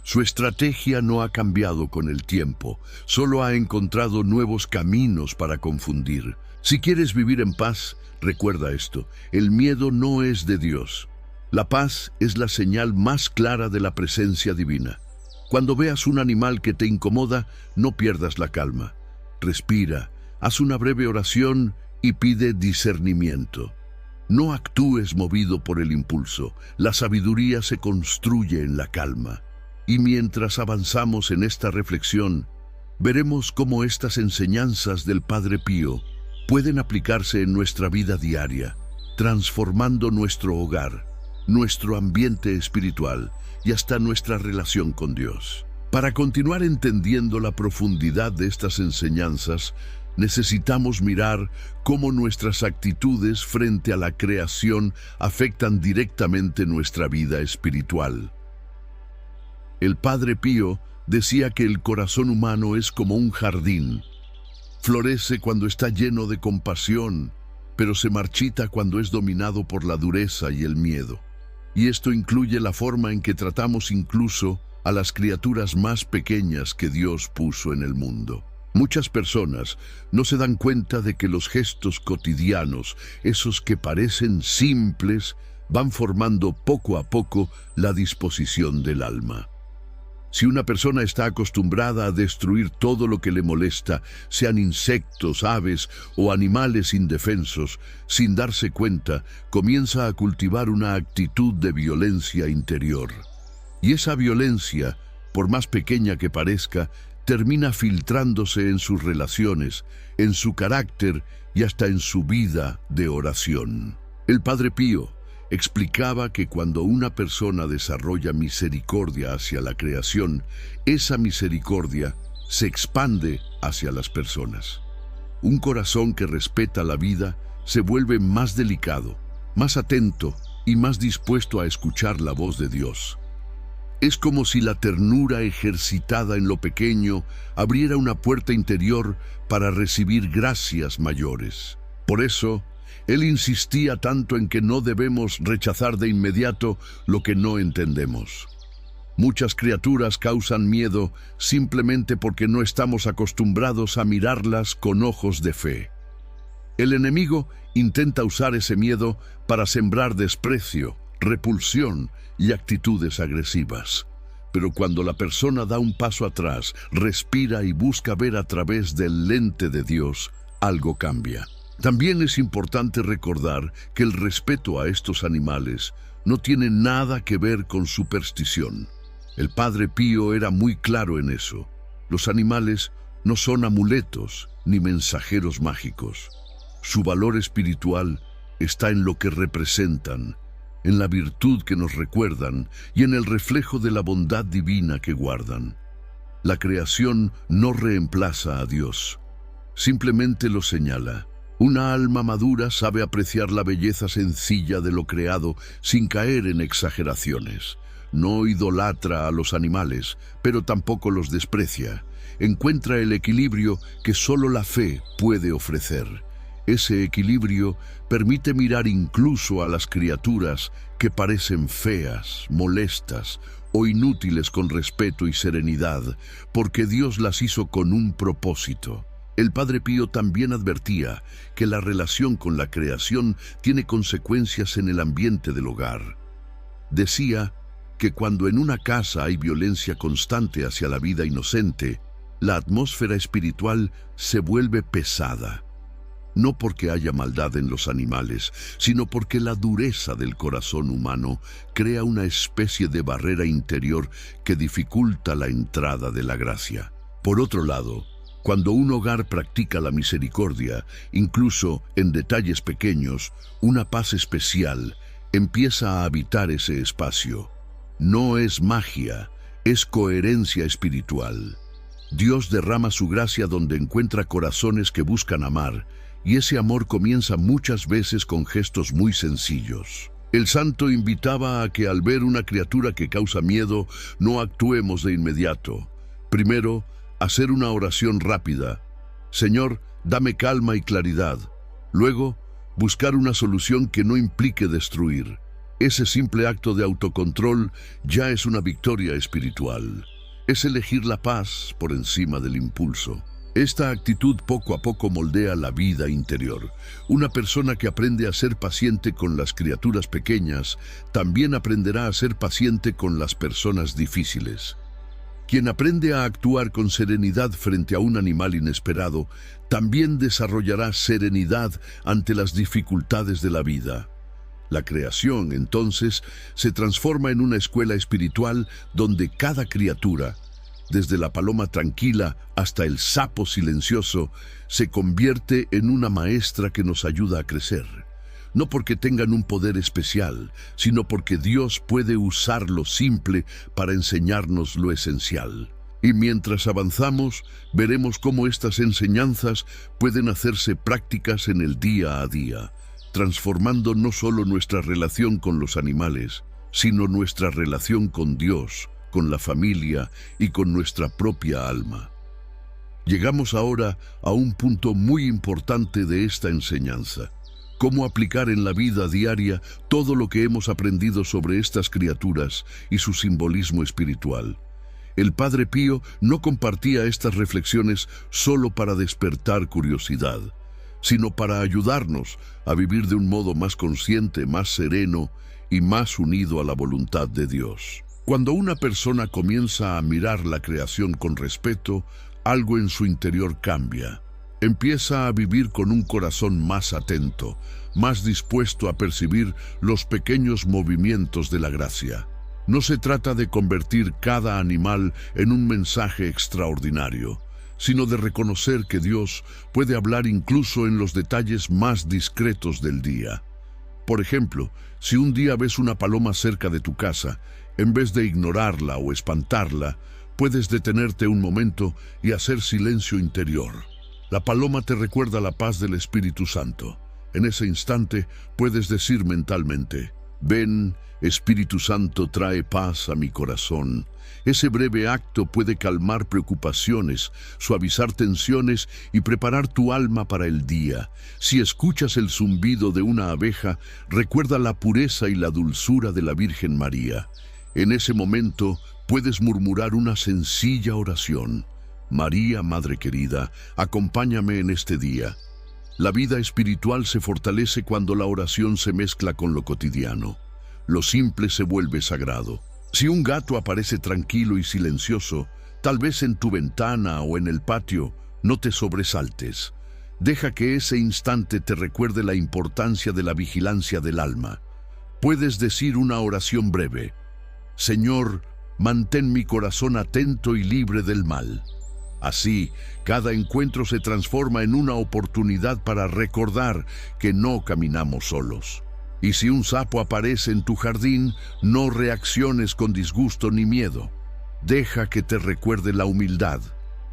A: Su estrategia no ha cambiado con el tiempo, solo ha encontrado nuevos caminos para confundir. Si quieres vivir en paz, recuerda esto: el miedo no es de Dios. La paz es la señal más clara de la presencia divina. Cuando veas un animal que te incomoda, no pierdas la calma. Respira, haz una breve oración y pide discernimiento. No actúes movido por el impulso. La sabiduría se construye en la calma. Y mientras avanzamos en esta reflexión, veremos cómo estas enseñanzas del Padre Pío pueden aplicarse en nuestra vida diaria, transformando nuestro hogar, nuestro ambiente espiritual y hasta nuestra relación con Dios. Para continuar entendiendo la profundidad de estas enseñanzas, necesitamos mirar cómo nuestras actitudes frente a la creación afectan directamente nuestra vida espiritual. El Padre Pío decía que el corazón humano es como un jardín. Florece cuando está lleno de compasión, pero se marchita cuando es dominado por la dureza y el miedo. Y esto incluye la forma en que tratamos incluso a las criaturas más pequeñas que Dios puso en el mundo. Muchas personas no se dan cuenta de que los gestos cotidianos, esos que parecen simples, van formando poco a poco la disposición del alma. Si una persona está acostumbrada a destruir todo lo que le molesta, sean insectos, aves o animales indefensos, sin darse cuenta, comienza a cultivar una actitud de violencia interior. Y esa violencia, por más pequeña que parezca, termina filtrándose en sus relaciones, en su carácter y hasta en su vida de oración. El Padre Pío explicaba que cuando una persona desarrolla misericordia hacia la creación, esa misericordia se expande hacia las personas. Un corazón que respeta la vida se vuelve más delicado, más atento y más dispuesto a escuchar la voz de Dios. Es como si la ternura ejercitada en lo pequeño abriera una puerta interior para recibir gracias mayores. Por eso, él insistía tanto en que no debemos rechazar de inmediato lo que no entendemos. Muchas criaturas causan miedo simplemente porque no estamos acostumbrados a mirarlas con ojos de fe. El enemigo intenta usar ese miedo para sembrar desprecio, repulsión y actitudes agresivas. Pero cuando la persona da un paso atrás, respira y busca ver a través del lente de Dios, algo cambia. También es importante recordar que el respeto a estos animales no tiene nada que ver con superstición. El Padre Pío era muy claro en eso. Los animales no son amuletos ni mensajeros mágicos. Su valor espiritual está en lo que representan, en la virtud que nos recuerdan y en el reflejo de la bondad divina que guardan. La creación no reemplaza a Dios, simplemente lo señala. Una alma madura sabe apreciar la belleza sencilla de lo creado sin caer en exageraciones. No idolatra a los animales, pero tampoco los desprecia. Encuentra el equilibrio que solo la fe puede ofrecer. Ese equilibrio permite mirar incluso a las criaturas que parecen feas, molestas o inútiles con respeto y serenidad, porque Dios las hizo con un propósito. El Padre Pío también advertía que la relación con la creación tiene consecuencias en el ambiente del hogar. Decía que cuando en una casa hay violencia constante hacia la vida inocente, la atmósfera espiritual se vuelve pesada. No porque haya maldad en los animales, sino porque la dureza del corazón humano crea una especie de barrera interior que dificulta la entrada de la gracia. Por otro lado, cuando un hogar practica la misericordia, incluso en detalles pequeños, una paz especial empieza a habitar ese espacio. No es magia, es coherencia espiritual. Dios derrama su gracia donde encuentra corazones que buscan amar, y ese amor comienza muchas veces con gestos muy sencillos. El santo invitaba a que al ver una criatura que causa miedo, no actuemos de inmediato. Primero, hacer una oración rápida. Señor, dame calma y claridad. Luego, buscar una solución que no implique destruir. Ese simple acto de autocontrol ya es una victoria espiritual. Es elegir la paz por encima del impulso. Esta actitud poco a poco moldea la vida interior. Una persona que aprende a ser paciente con las criaturas pequeñas, también aprenderá a ser paciente con las personas difíciles. Quien aprende a actuar con serenidad frente a un animal inesperado, también desarrollará serenidad ante las dificultades de la vida. La creación, entonces, se transforma en una escuela espiritual donde cada criatura, desde la paloma tranquila hasta el sapo silencioso, se convierte en una maestra que nos ayuda a crecer. No porque tengan un poder especial, sino porque Dios puede usar lo simple para enseñarnos lo esencial. Y mientras avanzamos, veremos cómo estas enseñanzas pueden hacerse prácticas en el día a día, transformando no solo nuestra relación con los animales, sino nuestra relación con Dios, con la familia y con nuestra propia alma. Llegamos ahora a un punto muy importante de esta enseñanza: cómo aplicar en la vida diaria todo lo que hemos aprendido sobre estas criaturas y su simbolismo espiritual. El Padre Pío no compartía estas reflexiones solo para despertar curiosidad, sino para ayudarnos a vivir de un modo más consciente, más sereno y más unido a la voluntad de Dios. Cuando una persona comienza a mirar la creación con respeto, algo en su interior cambia. Empieza a vivir con un corazón más atento, más dispuesto a percibir los pequeños movimientos de la gracia. No se trata de convertir cada animal en un mensaje extraordinario, sino de reconocer que Dios puede hablar incluso en los detalles más discretos del día. Por ejemplo, si un día ves una paloma cerca de tu casa, en vez de ignorarla o espantarla, puedes detenerte un momento y hacer silencio interior. La paloma te recuerda la paz del Espíritu Santo. En ese instante puedes decir mentalmente: ven, Espíritu Santo, trae paz a mi corazón. Ese breve acto puede calmar preocupaciones, suavizar tensiones y preparar tu alma para el día. Si escuchas el zumbido de una abeja, recuerda la pureza y la dulzura de la Virgen María. En ese momento puedes murmurar una sencilla oración: María, Madre querida, acompáñame en este día. La vida espiritual se fortalece cuando la oración se mezcla con lo cotidiano. Lo simple se vuelve sagrado. Si un gato aparece tranquilo y silencioso, tal vez en tu ventana o en el patio, no te sobresaltes. Deja que ese instante te recuerde la importancia de la vigilancia del alma. Puedes decir una oración breve: Señor, mantén mi corazón atento y libre del mal. Así, cada encuentro se transforma en una oportunidad para recordar que no caminamos solos. Y si un sapo aparece en tu jardín, no reacciones con disgusto ni miedo. Deja que te recuerde la humildad,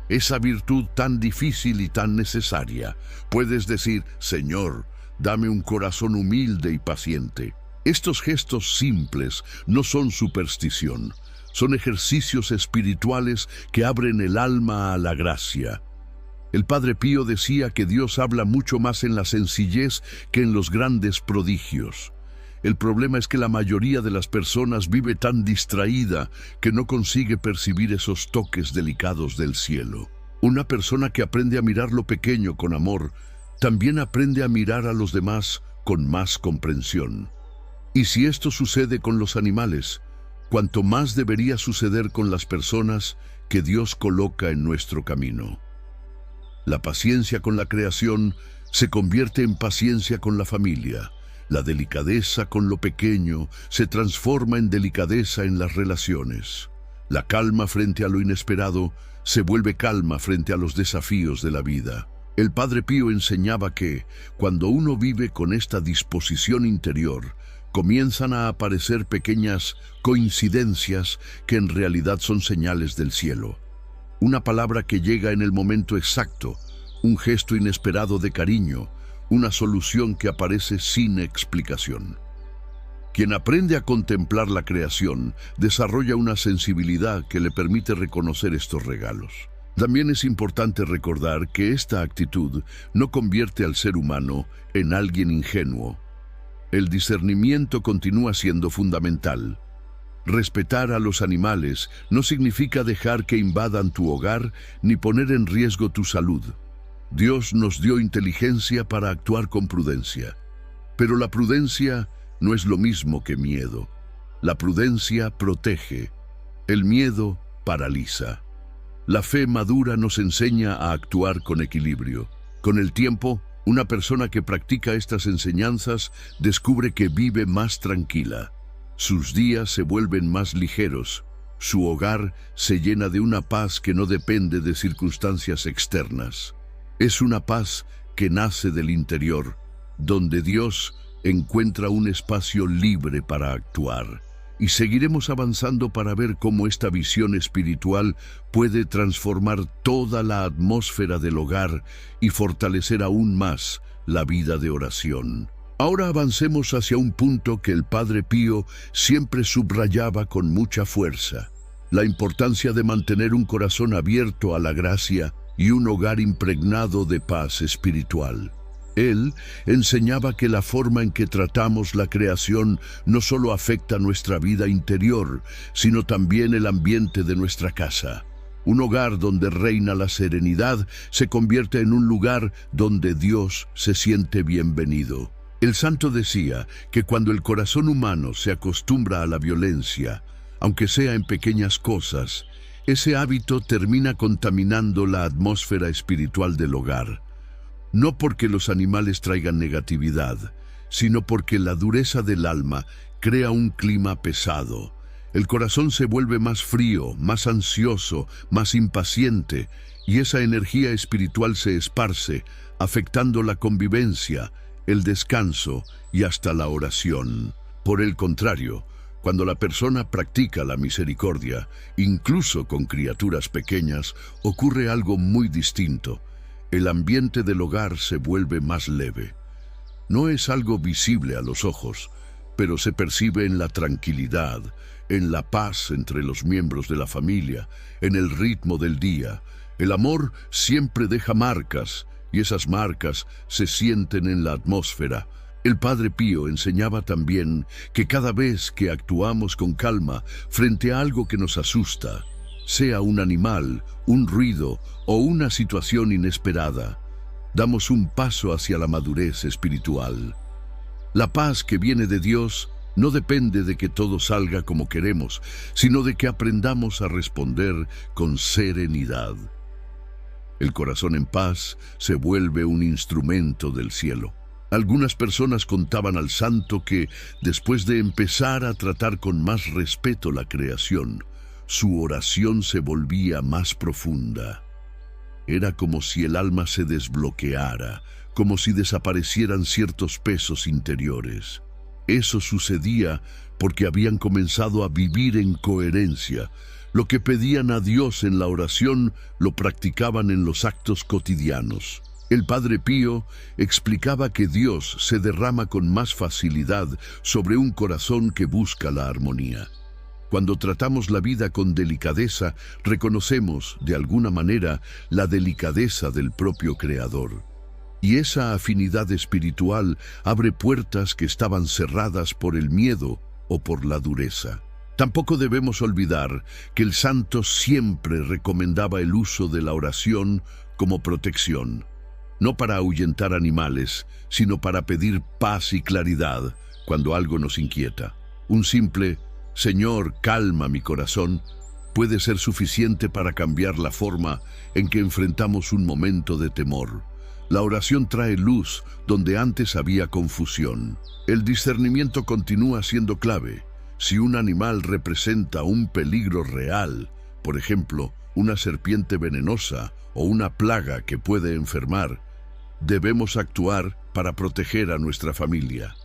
A: esa virtud tan difícil y tan necesaria. Puedes decir: Señor, dame un corazón humilde y paciente. Estos gestos simples no son superstición, son ejercicios espirituales que abren el alma a la gracia. El Padre Pío decía que Dios habla mucho más en la sencillez que en los grandes prodigios. El problema es que la mayoría de las personas vive tan distraída que no consigue percibir esos toques delicados del cielo. Una persona que aprende a mirar lo pequeño con amor, también aprende a mirar a los demás con más comprensión. Y si esto sucede con los animales, cuanto más debería suceder con las personas que Dios coloca en nuestro camino. La paciencia con la creación se convierte en paciencia con la familia. La delicadeza con lo pequeño se transforma en delicadeza en las relaciones. La calma frente a lo inesperado se vuelve calma frente a los desafíos de la vida. El Padre Pío enseñaba que, cuando uno vive con esta disposición interior, comienzan a aparecer pequeñas coincidencias que en realidad son señales del cielo. Una palabra que llega en el momento exacto, un gesto inesperado de cariño, una solución que aparece sin explicación. Quien aprende a contemplar la creación desarrolla una sensibilidad que le permite reconocer estos regalos. También es importante recordar que esta actitud no convierte al ser humano en alguien ingenuo. El discernimiento continúa siendo fundamental. Respetar a los animales no significa dejar que invadan tu hogar ni poner en riesgo tu salud. Dios nos dio inteligencia para actuar con prudencia. Pero la prudencia no es lo mismo que miedo. La prudencia protege. El miedo paraliza. La fe madura nos enseña a actuar con equilibrio. Con el tiempo, una persona que practica estas enseñanzas descubre que vive más tranquila. Sus días se vuelven más ligeros. Su hogar se llena de una paz que no depende de circunstancias externas. Es una paz que nace del interior, donde Dios encuentra un espacio libre para actuar. Y seguiremos avanzando para ver cómo esta visión espiritual puede transformar toda la atmósfera del hogar y fortalecer aún más la vida de oración. Ahora avancemos hacia un punto que el Padre Pío siempre subrayaba con mucha fuerza: la importancia de mantener un corazón abierto a la gracia y un hogar impregnado de paz espiritual. Él enseñaba que la forma en que tratamos la creación no solo afecta nuestra vida interior, sino también el ambiente de nuestra casa. Un hogar donde reina la serenidad se convierte en un lugar donde Dios se siente bienvenido. El santo decía que cuando el corazón humano se acostumbra a la violencia, aunque sea en pequeñas cosas, ese hábito termina contaminando la atmósfera espiritual del hogar. No porque los animales traigan negatividad, sino porque la dureza del alma crea un clima pesado. El corazón se vuelve más frío, más ansioso, más impaciente, y esa energía espiritual se esparce, afectando la convivencia, el descanso y hasta la oración. Por el contrario, cuando la persona practica la misericordia, incluso con criaturas pequeñas, ocurre algo muy distinto. El ambiente del hogar se vuelve más leve. No es algo visible a los ojos, pero se percibe en la tranquilidad, en la paz entre los miembros de la familia, en el ritmo del día. El amor siempre deja marcas, y esas marcas se sienten en la atmósfera. El Padre Pío enseñaba también que cada vez que actuamos con calma frente a algo que nos asusta, sea un animal, un ruido o una situación inesperada, damos un paso hacia la madurez espiritual. La paz que viene de Dios no depende de que todo salga como queremos, sino de que aprendamos a responder con serenidad. El corazón en paz se vuelve un instrumento del cielo. Algunas personas contaban al santo que, después de empezar a tratar con más respeto la creación, su oración se volvía más profunda. Era como si el alma se desbloqueara, como si desaparecieran ciertos pesos interiores. Eso sucedía porque habían comenzado a vivir en coherencia. Lo que pedían a Dios en la oración lo practicaban en los actos cotidianos. El Padre Pío explicaba que Dios se derrama con más facilidad sobre un corazón que busca la armonía. Cuando tratamos la vida con delicadeza, reconocemos, de alguna manera, la delicadeza del propio Creador. Y esa afinidad espiritual abre puertas que estaban cerradas por el miedo o por la dureza. Tampoco debemos olvidar que el santo siempre recomendaba el uso de la oración como protección, no para ahuyentar animales, sino para pedir paz y claridad cuando algo nos inquieta. Un simple «Señor, calma mi corazón» puede ser suficiente para cambiar la forma en que enfrentamos un momento de temor. La oración trae luz donde antes había confusión. El discernimiento continúa siendo clave. Si un animal representa un peligro real, por ejemplo, una serpiente venenosa o una plaga que puede enfermar, debemos actuar para proteger a nuestra familia.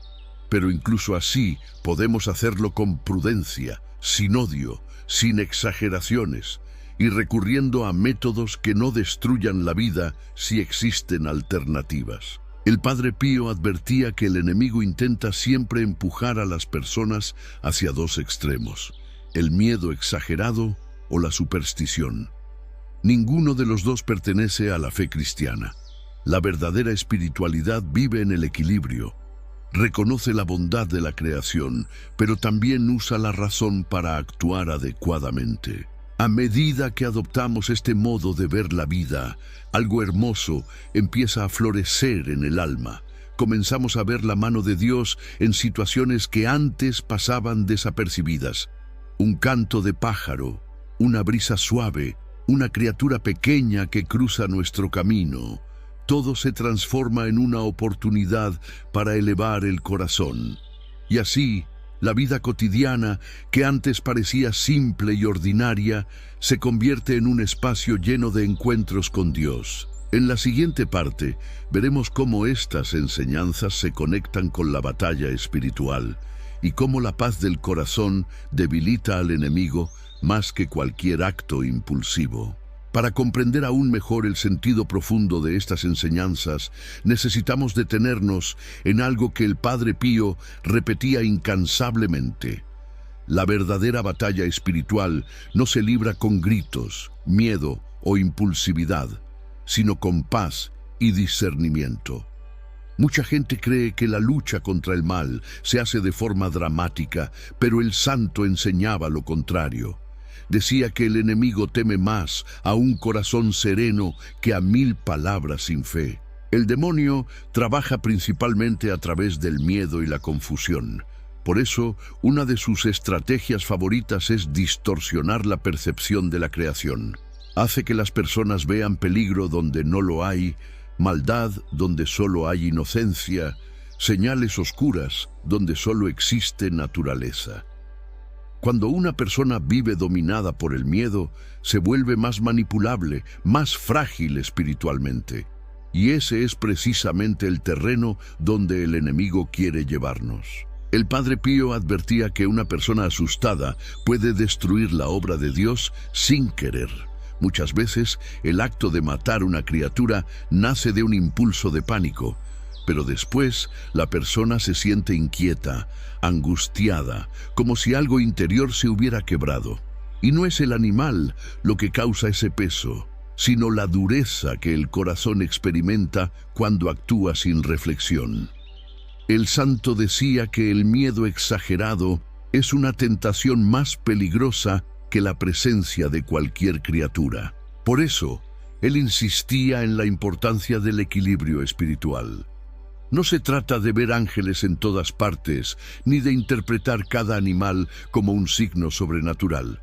A: Pero incluso así podemos hacerlo con prudencia, sin odio, sin exageraciones, y recurriendo a métodos que no destruyan la vida si existen alternativas. El Padre Pío advertía que el enemigo intenta siempre empujar a las personas hacia dos extremos: el miedo exagerado o la superstición. Ninguno de los dos pertenece a la fe cristiana. La verdadera espiritualidad vive en el equilibrio. Reconoce la bondad de la creación, pero también usa la razón para actuar adecuadamente. A medida que adoptamos este modo de ver la vida, algo hermoso empieza a florecer en el alma. Comenzamos a ver la mano de Dios en situaciones que antes pasaban desapercibidas. Un canto de pájaro, una brisa suave, una criatura pequeña que cruza nuestro camino. Todo se transforma en una oportunidad para elevar el corazón. Y así, la vida cotidiana, que antes parecía simple y ordinaria, se convierte en un espacio lleno de encuentros con Dios. En la siguiente parte, veremos cómo estas enseñanzas se conectan con la batalla espiritual y cómo la paz del corazón debilita al enemigo más que cualquier acto impulsivo. Para comprender aún mejor el sentido profundo de estas enseñanzas, necesitamos detenernos en algo que el Padre Pío repetía incansablemente: La verdadera batalla espiritual no se libra con gritos, miedo o impulsividad, sino con paz y discernimiento. Mucha gente cree que la lucha contra el mal se hace de forma dramática, pero el santo enseñaba lo contrario. Decía que el enemigo teme más a un corazón sereno que a 1000 palabras sin fe. El demonio trabaja principalmente a través del miedo y la confusión. Por eso, una de sus estrategias favoritas es distorsionar la percepción de la creación. Hace que las personas vean peligro donde no lo hay, maldad donde solo hay inocencia, señales oscuras donde solo existe naturaleza. Cuando una persona vive dominada por el miedo, se vuelve más manipulable, más frágil espiritualmente. Y ese es precisamente el terreno donde el enemigo quiere llevarnos. El Padre Pío advertía que una persona asustada puede destruir la obra de Dios sin querer. Muchas veces, el acto de matar una criatura nace de un impulso de pánico, pero después la persona se siente inquieta, angustiada, como si algo interior se hubiera quebrado. Y no es el animal lo que causa ese peso, sino la dureza que el corazón experimenta cuando actúa sin reflexión. El santo decía que el miedo exagerado es una tentación más peligrosa que la presencia de cualquier criatura. Por eso, él insistía en la importancia del equilibrio espiritual. No se trata de ver ángeles en todas partes, ni de interpretar cada animal como un signo sobrenatural.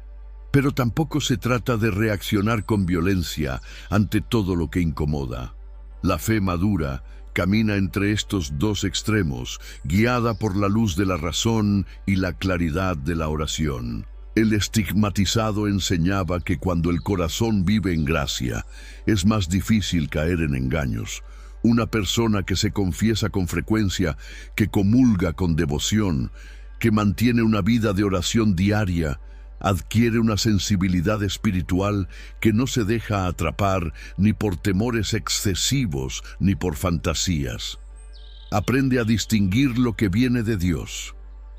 A: Pero tampoco se trata de reaccionar con violencia ante todo lo que incomoda. La fe madura camina entre estos dos extremos, guiada por la luz de la razón y la claridad de la oración. El estigmatizado enseñaba que cuando el corazón vive en gracia, es más difícil caer en engaños. Una persona que se confiesa con frecuencia, que comulga con devoción, que mantiene una vida de oración diaria, adquiere una sensibilidad espiritual que no se deja atrapar ni por temores excesivos ni por fantasías. Aprende a distinguir lo que viene de Dios,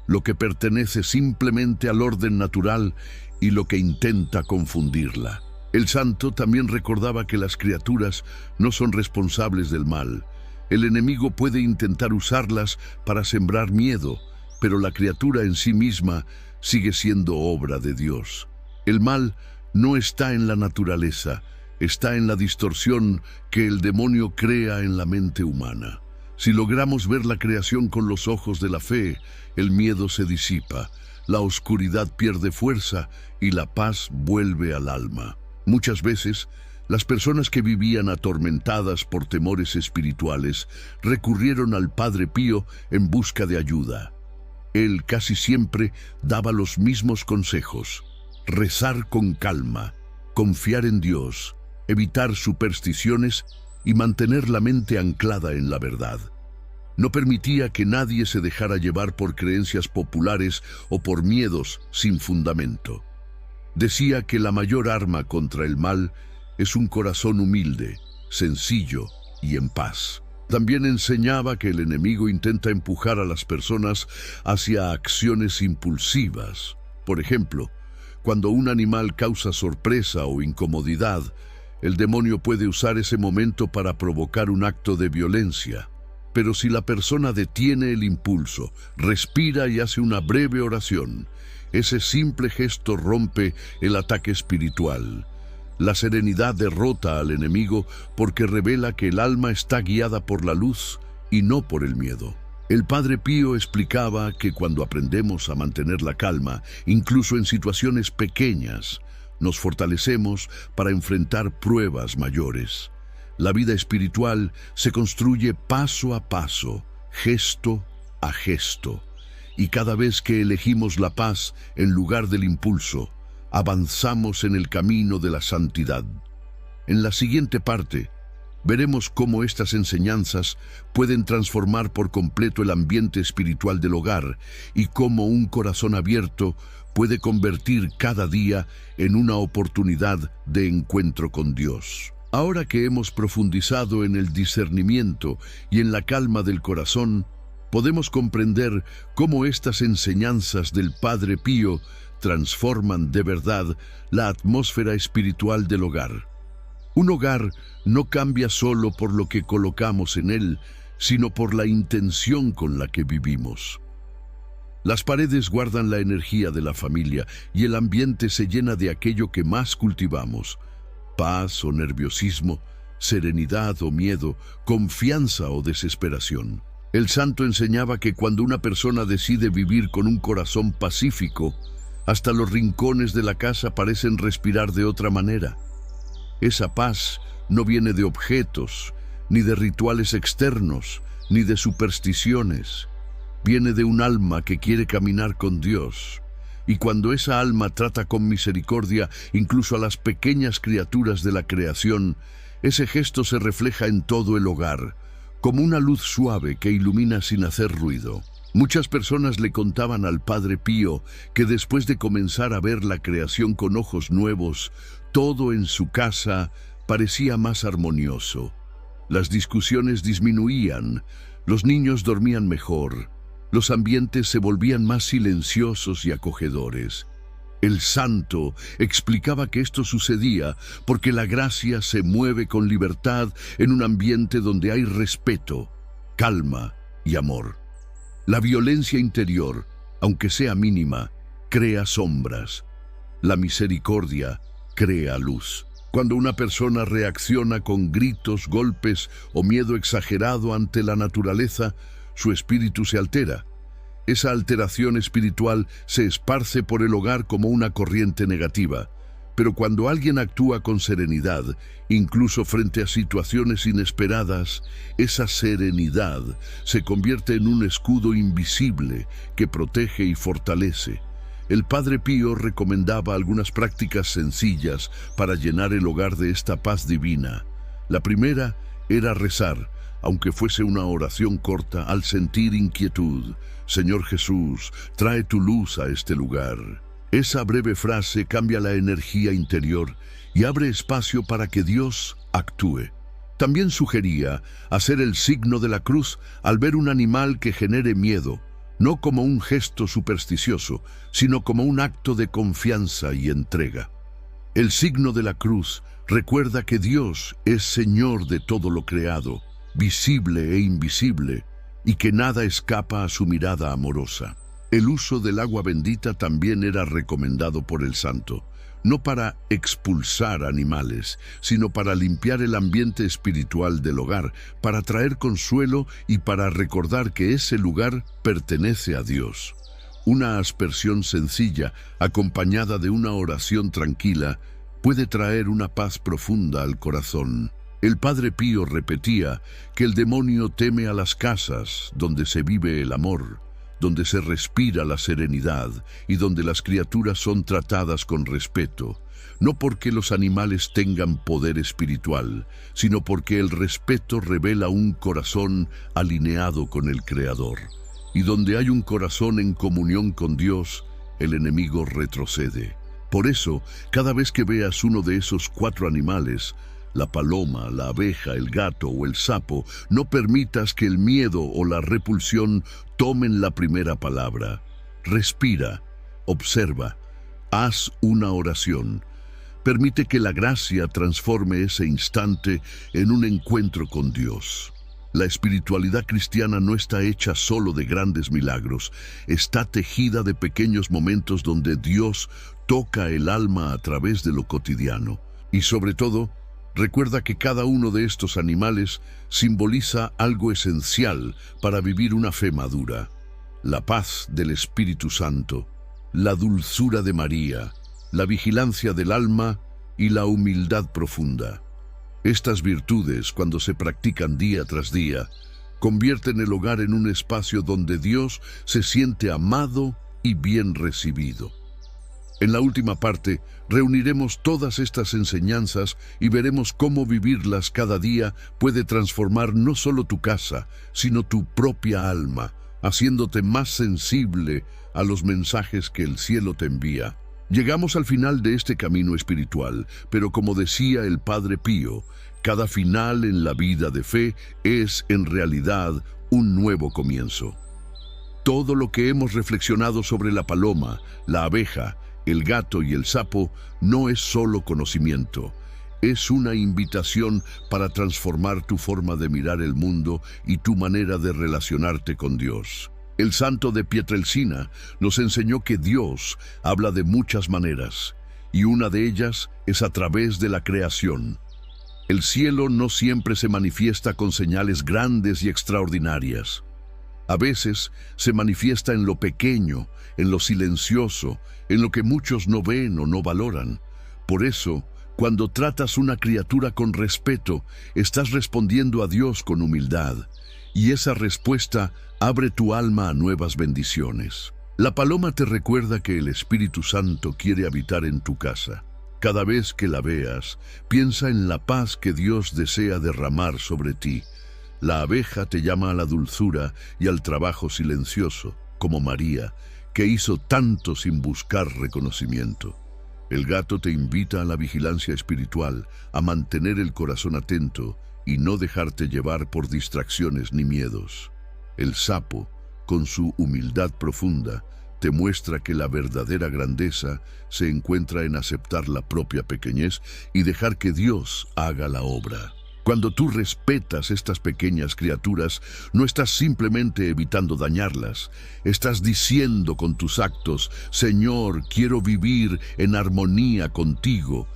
A: lo que pertenece simplemente al orden natural y lo que intenta confundirla. El santo también recordaba que las criaturas no son responsables del mal. El enemigo puede intentar usarlas para sembrar miedo, pero la criatura en sí misma sigue siendo obra de Dios. El mal no está en la naturaleza, está en la distorsión que el demonio crea en la mente humana. Si logramos ver la creación con los ojos de la fe, el miedo se disipa, la oscuridad pierde fuerza y la paz vuelve al alma. Muchas veces, las personas que vivían atormentadas por temores espirituales recurrieron al Padre Pío en busca de ayuda. Él casi siempre daba los mismos consejos: rezar con calma, confiar en Dios, evitar supersticiones y mantener la mente anclada en la verdad. No permitía que nadie se dejara llevar por creencias populares o por miedos sin fundamento. Decía que la mayor arma contra el mal es un corazón humilde, sencillo y en paz. También enseñaba que el enemigo intenta empujar a las personas hacia acciones impulsivas. Por ejemplo, cuando un animal causa sorpresa o incomodidad, el demonio puede usar ese momento para provocar un acto de violencia. Pero si la persona detiene el impulso, respira y hace una breve oración, ese simple gesto rompe el ataque espiritual. La serenidad derrota al enemigo porque revela que el alma está guiada por la luz y no por el miedo. El Padre Pío explicaba que cuando aprendemos a mantener la calma, incluso en situaciones pequeñas, nos fortalecemos para enfrentar pruebas mayores. La vida espiritual se construye paso a paso, gesto a gesto, y cada vez que elegimos la paz en lugar del impulso, avanzamos en el camino de la santidad. En la siguiente parte, veremos cómo estas enseñanzas pueden transformar por completo el ambiente espiritual del hogar y cómo un corazón abierto puede convertir cada día en una oportunidad de encuentro con Dios. Ahora que hemos profundizado en el discernimiento y en la calma del corazón, podemos comprender cómo estas enseñanzas del Padre Pío transforman de verdad la atmósfera espiritual del hogar. Un hogar no cambia solo por lo que colocamos en él, sino por la intención con la que vivimos. Las paredes guardan la energía de la familia y el ambiente se llena de aquello que más cultivamos: paz o nerviosismo, serenidad o miedo, confianza o desesperación. El santo enseñaba que cuando una persona decide vivir con un corazón pacífico, hasta los rincones de la casa parecen respirar de otra manera. Esa paz no viene de objetos, ni de rituales externos, ni de supersticiones. Viene de un alma que quiere caminar con Dios. Y cuando esa alma trata con misericordia incluso a las pequeñas criaturas de la creación, ese gesto se refleja en todo el hogar, como una luz suave que ilumina sin hacer ruido. Muchas personas le contaban al Padre Pío que después de comenzar a ver la creación con ojos nuevos, todo en su casa parecía más armonioso. Las discusiones disminuían, los niños dormían mejor, los ambientes se volvían más silenciosos y acogedores. El santo explicaba que esto sucedía porque la gracia se mueve con libertad en un ambiente donde hay respeto, calma y amor. La violencia interior, aunque sea mínima, crea sombras. La misericordia crea luz. Cuando una persona reacciona con gritos, golpes o miedo exagerado ante la naturaleza, su espíritu se altera. Esa alteración espiritual se esparce por el hogar como una corriente negativa. Pero cuando alguien actúa con serenidad, incluso frente a situaciones inesperadas, esa serenidad se convierte en un escudo invisible que protege y fortalece. El Padre Pío recomendaba algunas prácticas sencillas para llenar el hogar de esta paz divina. La primera era rezar, aunque fuese una oración corta, al sentir inquietud: Señor Jesús, trae tu luz a este lugar. Esa breve frase cambia la energía interior y abre espacio para que Dios actúe. También sugería hacer el signo de la cruz al ver un animal que genere miedo, no como un gesto supersticioso, sino como un acto de confianza y entrega. El signo de la cruz recuerda que Dios es Señor de todo lo creado, visible e invisible, y que nada escapa a su mirada amorosa. El uso del agua bendita también era recomendado por el santo, no para expulsar animales, sino para limpiar el ambiente espiritual del hogar, para traer consuelo y para recordar que ese lugar pertenece a Dios. Una aspersión sencilla, acompañada de una oración tranquila, puede traer una paz profunda al corazón. El Padre Pío repetía que el demonio teme a las casas donde se vive el amor, donde se respira la serenidad y donde las criaturas son tratadas con respeto, no porque los animales tengan poder espiritual, sino porque el respeto revela un corazón alineado con el Creador. Y donde hay un corazón en comunión con Dios, el enemigo retrocede. Por eso, cada vez que veas uno de esos 4 animales, la paloma, la abeja, el gato o el sapo, no permitas que el miedo o la repulsión tomen la primera palabra. Respira, observa, haz una oración. Permite que la gracia transforme ese instante en un encuentro con Dios. La espiritualidad cristiana no está hecha solo de grandes milagros, está tejida de pequeños momentos donde Dios toca el alma a través de lo cotidiano. Y sobre todo, recuerda que cada uno de estos animales simboliza algo esencial para vivir una fe madura: la paz del Espíritu Santo, la dulzura de María, la vigilancia del alma y la humildad profunda. Estas virtudes, cuando se practican día tras día, convierten el hogar en un espacio donde Dios se siente amado y bien recibido. En la última parte, reuniremos todas estas enseñanzas y veremos cómo vivirlas cada día puede transformar no solo tu casa, sino tu propia alma, haciéndote más sensible a los mensajes que el cielo te envía. Llegamos al final de este camino espiritual, pero como decía el Padre Pío, cada final en la vida de fe es en realidad un nuevo comienzo. Todo lo que hemos reflexionado sobre la paloma, la abeja, el gato y el sapo no es solo conocimiento, es una invitación para transformar tu forma de mirar el mundo y tu manera de relacionarte con Dios. El santo de Pietrelcina nos enseñó que Dios habla de muchas maneras, y una de ellas es a través de la creación. El cielo no siempre se manifiesta con señales grandes y extraordinarias. A veces se manifiesta en lo pequeño, en lo silencioso, en lo que muchos no ven o no valoran. Por eso, cuando tratas una criatura con respeto, estás respondiendo a Dios con humildad, y esa respuesta abre tu alma a nuevas bendiciones. La paloma te recuerda que el Espíritu Santo quiere habitar en tu casa. Cada vez que la veas, piensa en la paz que Dios desea derramar sobre ti. La abeja te llama a la dulzura y al trabajo silencioso, como María, que hizo tanto sin buscar reconocimiento. El gato te invita a la vigilancia espiritual, a mantener el corazón atento y no dejarte llevar por distracciones ni miedos. El sapo, con su humildad profunda, te muestra que la verdadera grandeza se encuentra en aceptar la propia pequeñez y dejar que Dios haga la obra. Cuando tú respetas estas pequeñas criaturas, no estás simplemente evitando dañarlas, estás diciendo con tus actos: Señor, quiero vivir en armonía contigo.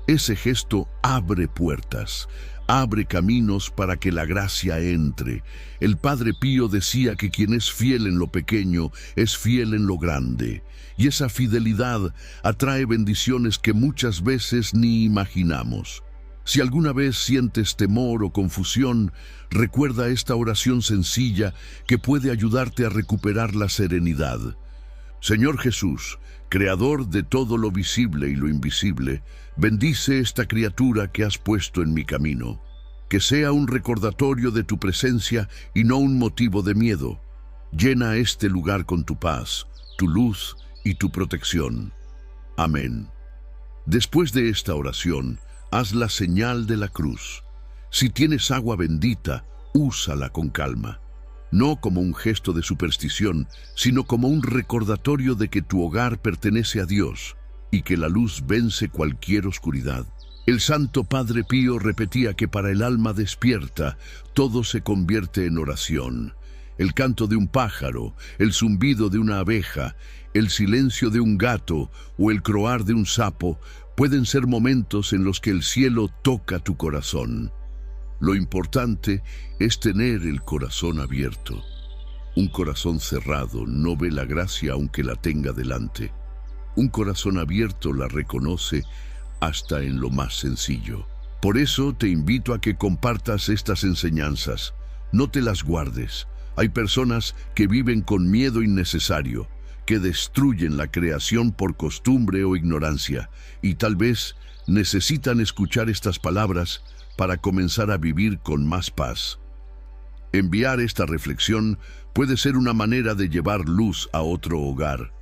A: Ese gesto abre puertas, abre caminos para que la gracia entre. El Padre Pío decía que quien es fiel en lo pequeño es fiel en lo grande, y esa fidelidad atrae bendiciones que muchas veces ni imaginamos. Si alguna vez sientes temor o confusión, recuerda esta oración sencilla que puede ayudarte a recuperar la serenidad. Señor Jesús, Creador de todo lo visible y lo invisible, bendice esta criatura que has puesto en mi camino. Que sea un recordatorio de tu presencia y no un motivo de miedo. Llena este lugar con tu paz, tu luz y tu protección. Amén. Después de esta oración, haz la señal de la cruz. Si tienes agua bendita, úsala con calma. No como un gesto de superstición, sino como un recordatorio de que tu hogar pertenece a Dios y que la luz vence cualquier oscuridad. El Santo Padre Pío repetía que para el alma despierta, todo se convierte en oración. El canto de un pájaro, el zumbido de una abeja, el silencio de un gato o el croar de un sapo pueden ser momentos en los que el cielo toca tu corazón. Lo importante es tener el corazón abierto. Un corazón cerrado no ve la gracia aunque la tenga delante. Un corazón abierto la reconoce hasta en lo más sencillo. Por eso te invito a que compartas estas enseñanzas. No te las guardes. Hay personas que viven con miedo innecesario, que destruyen la creación por costumbre o ignorancia, y tal vez necesitan escuchar estas palabras para comenzar a vivir con más paz. Enviar esta reflexión puede ser una manera de llevar luz a otro hogar.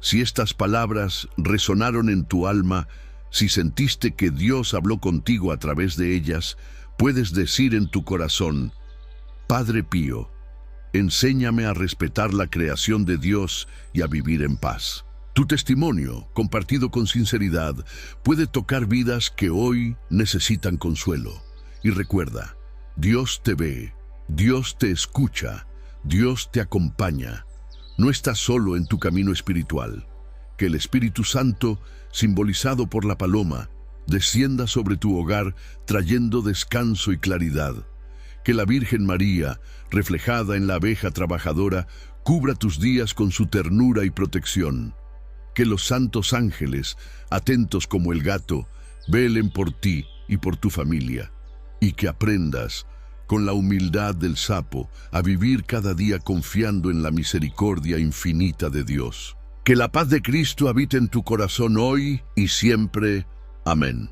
A: Si estas palabras resonaron en tu alma, si sentiste que Dios habló contigo a través de ellas, puedes decir en tu corazón: Padre Pío, enséñame a respetar la creación de Dios y a vivir en paz. Tu testimonio, compartido con sinceridad, puede tocar vidas que hoy necesitan consuelo. Y recuerda, Dios te ve, Dios te escucha, Dios te acompaña. No estás solo en tu camino espiritual. Que el Espíritu Santo, simbolizado por la paloma, descienda sobre tu hogar trayendo descanso y claridad. Que la Virgen María, reflejada en la abeja trabajadora, cubra tus días con su ternura y protección. Que los santos ángeles, atentos como el gato, velen por ti y por tu familia. Y que aprendas, con la humildad del sapo, a vivir cada día confiando en la misericordia infinita de Dios. Que la paz de Cristo habite en tu corazón hoy y siempre. Amén.